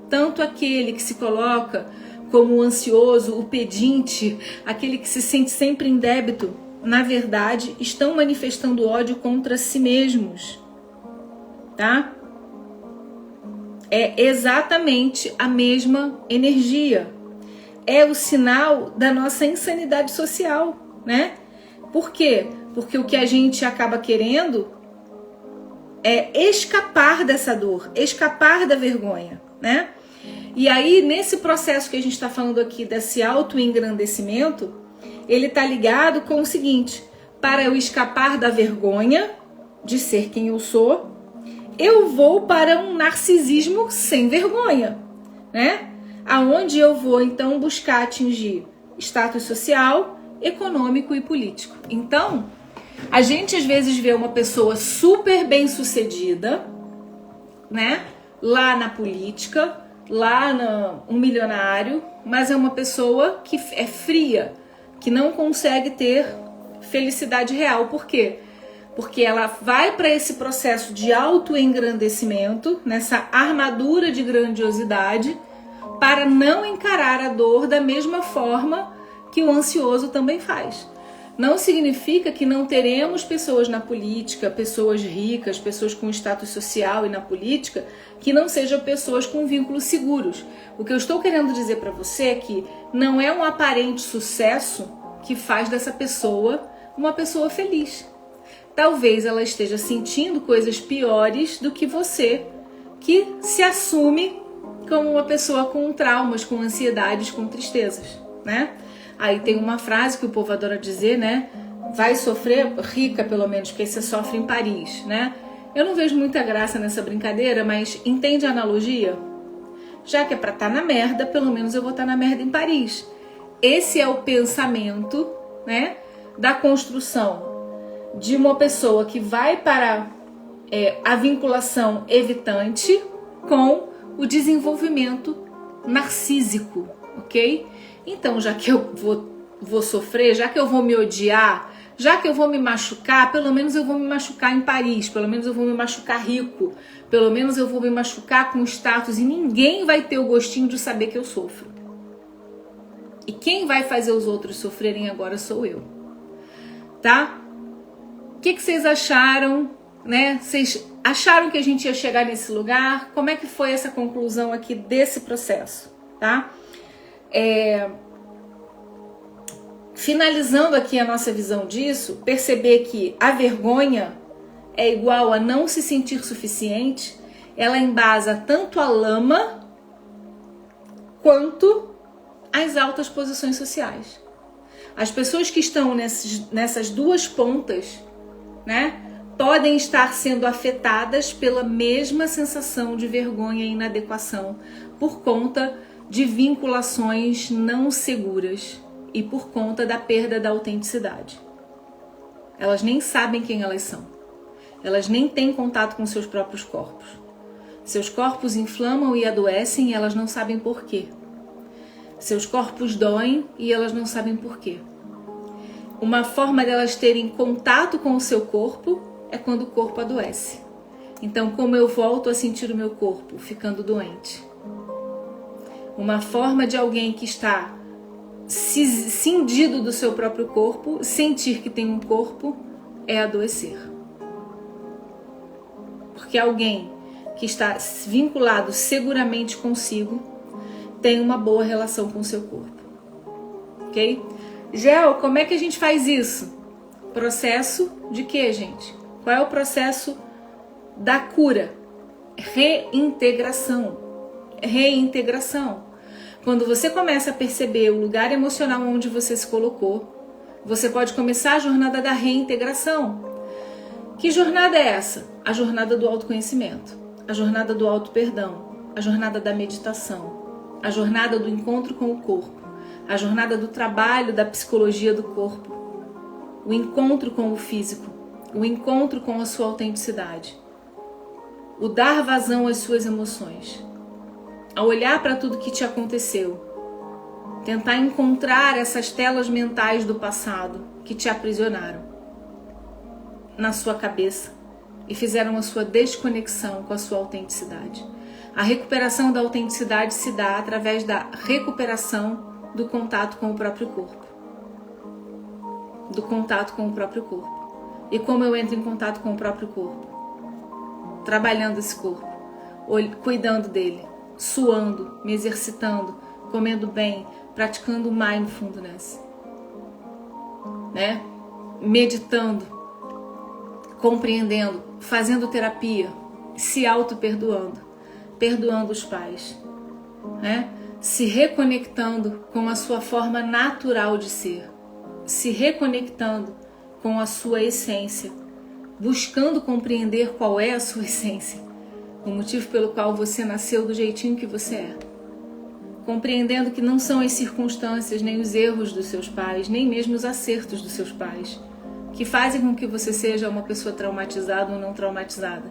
tanto aquele que se coloca como ansioso, o pedinte, aquele que se sente sempre em débito, na verdade, estão manifestando ódio contra si mesmos, tá? É exatamente a mesma energia. É o sinal da nossa insanidade social, né? Por quê? Porque o que a gente acaba querendo é escapar dessa dor, escapar da vergonha, né? E aí, nesse processo que a gente está falando aqui, desse autoengrandecimento, ele está ligado com o seguinte: para eu escapar da vergonha de ser quem eu sou, eu vou para um narcisismo sem vergonha, né? Aonde eu vou, então, buscar atingir status social, econômico e político. Então, a gente às vezes vê uma pessoa super bem-sucedida, né? Lá na política, um milionário, mas é uma pessoa que é fria, que não consegue ter felicidade real. Por quê? Porque ela vai para esse processo de autoengrandecimento, nessa armadura de grandiosidade, para não encarar a dor da mesma forma que o ansioso também faz. Não significa que não teremos pessoas na política, pessoas ricas, pessoas com status social e na política, que não sejam pessoas com vínculos seguros. O que eu estou querendo dizer para você é que não é um aparente sucesso que faz dessa pessoa uma pessoa feliz. Talvez ela esteja sentindo coisas piores do que você, que se assume como uma pessoa com traumas, com ansiedades, com tristezas, né? Aí tem uma frase que o povo adora dizer, né? Vai sofrer, rica pelo menos, porque você sofre em Paris, né? Eu não vejo muita graça nessa brincadeira, mas entende a analogia? Já que é pra estar na merda, pelo menos eu vou estar na merda em Paris. Esse é o pensamento, né? Da construção de uma pessoa que vai para a vinculação evitante com o desenvolvimento narcísico, ok? Então, já que eu vou sofrer, já que eu vou me odiar, já que eu vou me machucar, pelo menos eu vou me machucar em Paris, pelo menos eu vou me machucar rico, pelo menos eu vou me machucar com status e ninguém vai ter o gostinho de saber que eu sofro. E quem vai fazer os outros sofrerem agora sou eu, tá? O que vocês acharam, né? Vocês acharam que a gente ia chegar nesse lugar? Como é que foi essa conclusão aqui desse processo, tá? Finalizando aqui a nossa visão disso, perceber que a vergonha é igual a não se sentir suficiente, ela embasa tanto a lama quanto as altas posições sociais. As pessoas que estão nessas duas pontas, né, podem estar sendo afetadas pela mesma sensação de vergonha e inadequação por conta de vinculações não seguras e por conta da perda da autenticidade. Elas nem sabem quem elas são. Elas nem têm contato com seus próprios corpos. Seus corpos inflamam e adoecem e elas não sabem por quê. Seus corpos doem e elas não sabem por quê. Uma forma delas terem contato com o seu corpo é quando o corpo adoece. Então, como eu volto a sentir o meu corpo ficando doente? Uma forma de alguém que está cindido do seu próprio corpo, sentir que tem um corpo, é adoecer. Porque alguém que está vinculado seguramente consigo tem uma boa relação com o seu corpo. Ok? Gel, como é que a gente faz isso? Processo de quê, gente? Qual é o processo da cura? Reintegração. Reintegração. Quando você começa a perceber o lugar emocional onde você se colocou, você pode começar a jornada da reintegração. Que jornada é essa? A jornada do autoconhecimento, a jornada do auto-perdão, a jornada da meditação, a jornada do encontro com o corpo, a jornada do trabalho da psicologia do corpo, o encontro com o físico, o encontro com a sua autenticidade, o dar vazão às suas emoções, a olhar para tudo que te aconteceu, tentar encontrar essas telas mentais do passado que te aprisionaram na sua cabeça e fizeram a sua desconexão com a sua autenticidade. A recuperação da autenticidade se dá através da recuperação do contato com o próprio corpo. Do contato com o próprio corpo. E como eu entro em contato com o próprio corpo? Trabalhando esse corpo, cuidando dele, suando, me exercitando, comendo bem, praticando mindfulness, né? Meditando, compreendendo, fazendo terapia, se auto-perdoando, perdoando os pais, né? Se reconectando com a sua forma natural de ser, se reconectando com a sua essência, buscando compreender qual é a sua essência, o motivo pelo qual você nasceu do jeitinho que você é. Compreendendo que não são as circunstâncias, nem os erros dos seus pais, nem mesmo os acertos dos seus pais, que fazem com que você seja uma pessoa traumatizada ou não traumatizada.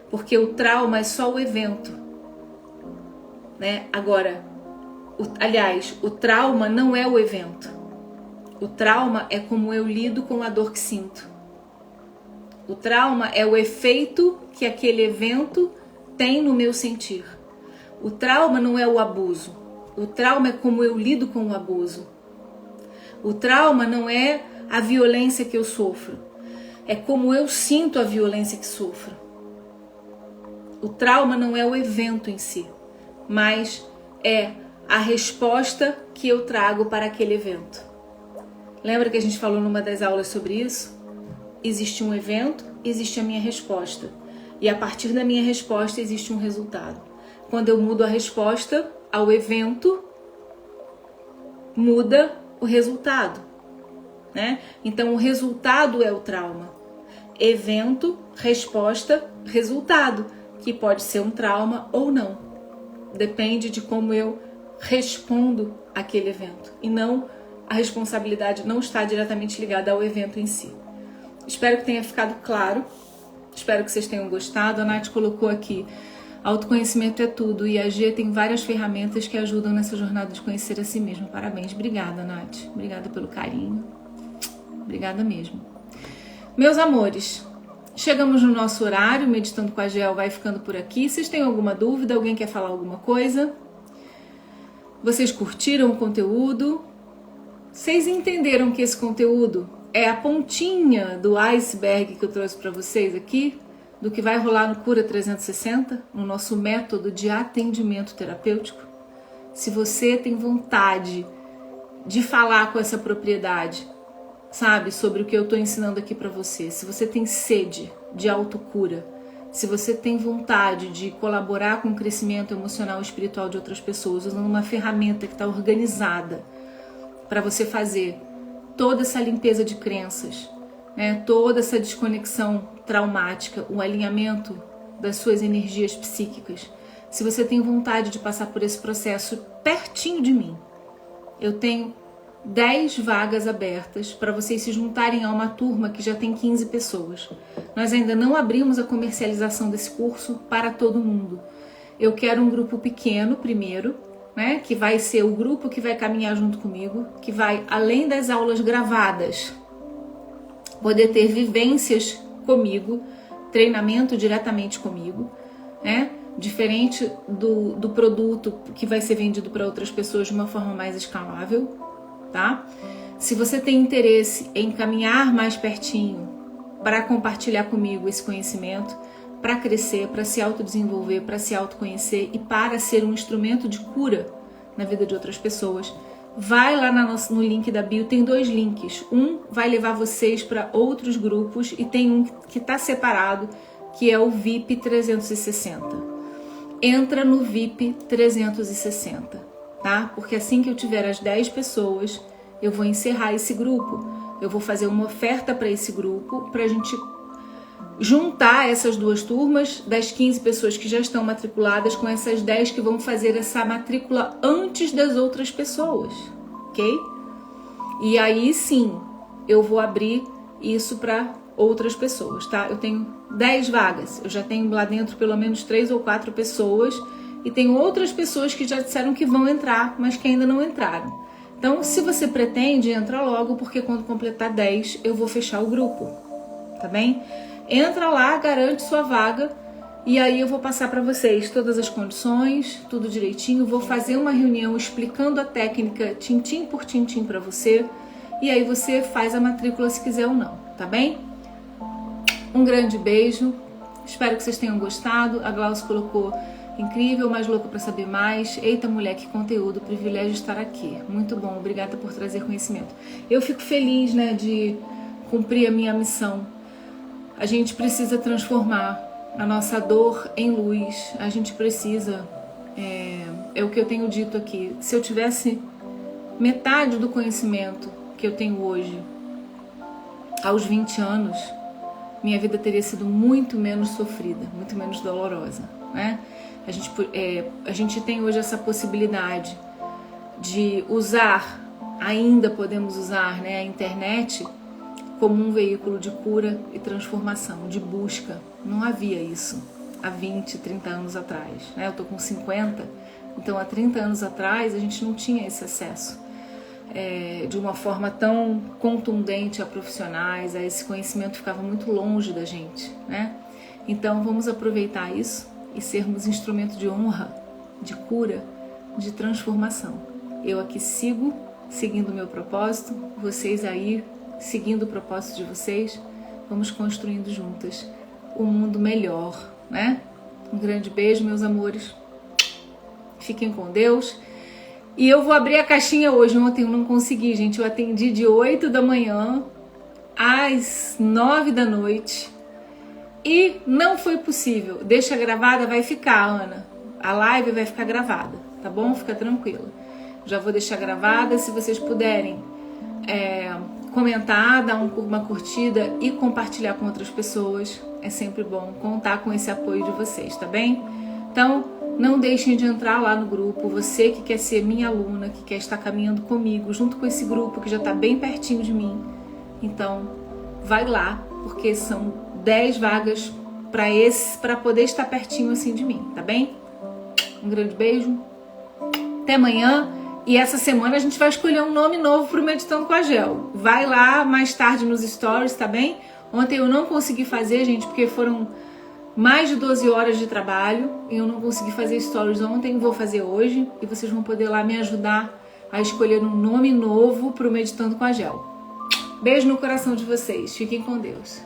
Porque o trauma é só o evento, né? Agora, o trauma não é o evento. O trauma é como eu lido com a dor que sinto. O trauma é o efeito que aquele evento tem no meu sentir. O trauma não é o abuso. O trauma é como eu lido com o abuso. O trauma não é a violência que eu sofro. É como eu sinto a violência que sofro. O trauma não é o evento em si, mas é a resposta que eu trago para aquele evento. Lembra que a gente falou numa das aulas sobre isso? Existe um evento, existe a minha resposta. E a partir da minha resposta existe um resultado. Quando eu mudo a resposta ao evento, muda o resultado, né? Então o resultado é o trauma. Evento, resposta, resultado, que pode ser um trauma ou não. Depende de como eu respondo àquele evento. E não, a responsabilidade não está diretamente ligada ao evento em si. Espero que tenha ficado claro. Espero que vocês tenham gostado. A Nath colocou aqui: autoconhecimento é tudo, e a G tem várias ferramentas que ajudam nessa jornada de conhecer a si mesmo. Parabéns. Obrigada, Nath. Obrigada pelo carinho. Obrigada mesmo. Meus amores, chegamos no nosso horário. Meditando com a Gel vai ficando por aqui. Vocês têm alguma dúvida? Alguém quer falar alguma coisa? Vocês curtiram o conteúdo? Vocês entenderam que esse conteúdo é a pontinha do iceberg que eu trouxe para vocês aqui, do que vai rolar no Cura 360, no nosso método de atendimento terapêutico? Se você tem vontade de falar com essa propriedade, sabe, sobre o que eu estou ensinando aqui para você, se você tem sede de autocura, se você tem vontade de colaborar com o crescimento emocional e espiritual de outras pessoas, usando uma ferramenta que está organizada para você fazer toda essa limpeza de crenças, né? Toda essa desconexão traumática, o alinhamento das suas energias psíquicas. Se você tem vontade de passar por esse processo pertinho de mim, eu tenho 10 vagas abertas para vocês se juntarem a uma turma que já tem 15 pessoas. Nós ainda não abrimos a comercialização desse curso para todo mundo. Eu quero um grupo pequeno primeiro, né, que vai ser o grupo que vai caminhar junto comigo, que vai, além das aulas gravadas, poder ter vivências comigo, treinamento diretamente comigo, né, diferente do produto que vai ser vendido para outras pessoas de uma forma mais escalável, tá? Se você tem interesse em caminhar mais pertinho para compartilhar comigo esse conhecimento, para crescer, para se autodesenvolver, para se autoconhecer e para ser um instrumento de cura na vida de outras pessoas, vai lá no link da bio, tem 2 links. Um vai levar vocês para outros grupos e tem um que está separado, que é o VIP 360. Entra no VIP 360, tá? Porque assim que eu tiver as 10 pessoas, eu vou encerrar esse grupo. Eu vou fazer uma oferta para esse grupo, para a gente juntar essas 2 turmas das 15 pessoas que já estão matriculadas com essas 10 que vão fazer essa matrícula antes das outras pessoas, ok? E aí sim, eu vou abrir isso para outras pessoas, tá? Eu tenho 10 vagas, eu já tenho lá dentro pelo menos 3 ou 4 pessoas e tenho outras pessoas que já disseram que vão entrar, mas que ainda não entraram. Então, se você pretende, entra logo, porque quando completar 10, eu vou fechar o grupo, tá bem? Entra lá, garante sua vaga e aí eu vou passar para vocês todas as condições, tudo direitinho. Vou fazer uma reunião explicando a técnica tintim por tintim para você e aí você faz a matrícula se quiser ou não, tá bem? Um grande beijo, espero que vocês tenham gostado. A Glaucia colocou: incrível, mais louca para saber mais. Eita mulher, que conteúdo, privilégio estar aqui. Muito bom, obrigada por trazer conhecimento. Eu fico feliz, né, de cumprir a minha missão. A gente precisa transformar a nossa dor em luz. A gente precisa, é o que eu tenho dito aqui. Se eu tivesse metade do conhecimento que eu tenho hoje, aos 20 anos, minha vida teria sido muito menos sofrida, muito menos dolorosa, né? A gente tem hoje essa possibilidade de usar, ainda podemos usar, né, a internet como um veículo de cura e transformação, de busca. Não havia isso há 20, 30 anos atrás, né? Eu tô com 50, então há 30 anos atrás a gente não tinha esse acesso de uma forma tão contundente a profissionais, a esse conhecimento ficava muito longe da gente, né? Então vamos aproveitar isso e sermos instrumento de honra, de cura, de transformação. Eu aqui seguindo o meu propósito, vocês aí seguindo o propósito de vocês, vamos construindo juntas um mundo melhor, né? Um grande beijo, meus amores. Fiquem com Deus. E eu vou abrir a caixinha hoje. Ontem eu não consegui, gente. Eu atendi de 8 da manhã às 9 da noite. E não foi possível. Deixa gravada, vai ficar, Ana. A live vai ficar gravada, tá bom? Fica tranquila. Já vou deixar gravada. Se vocês puderem comentar, dar uma curtida e compartilhar com outras pessoas. É sempre bom contar com esse apoio de vocês, tá bem? Então, não deixem de entrar lá no grupo. Você que quer ser minha aluna, que quer estar caminhando comigo, junto com esse grupo que já está bem pertinho de mim. Então, vai lá, porque são 10 vagas para poder estar pertinho assim de mim, tá bem? Um grande beijo. Até amanhã. E essa semana a gente vai escolher um nome novo para o Meditando com a Gel. Vai lá mais tarde nos stories, tá bem? Ontem eu não consegui fazer, gente, porque foram mais de 12 horas de trabalho e eu não consegui fazer stories ontem, vou fazer hoje e vocês vão poder lá me ajudar a escolher um nome novo para o Meditando com a Gel. Beijo no coração de vocês, fiquem com Deus.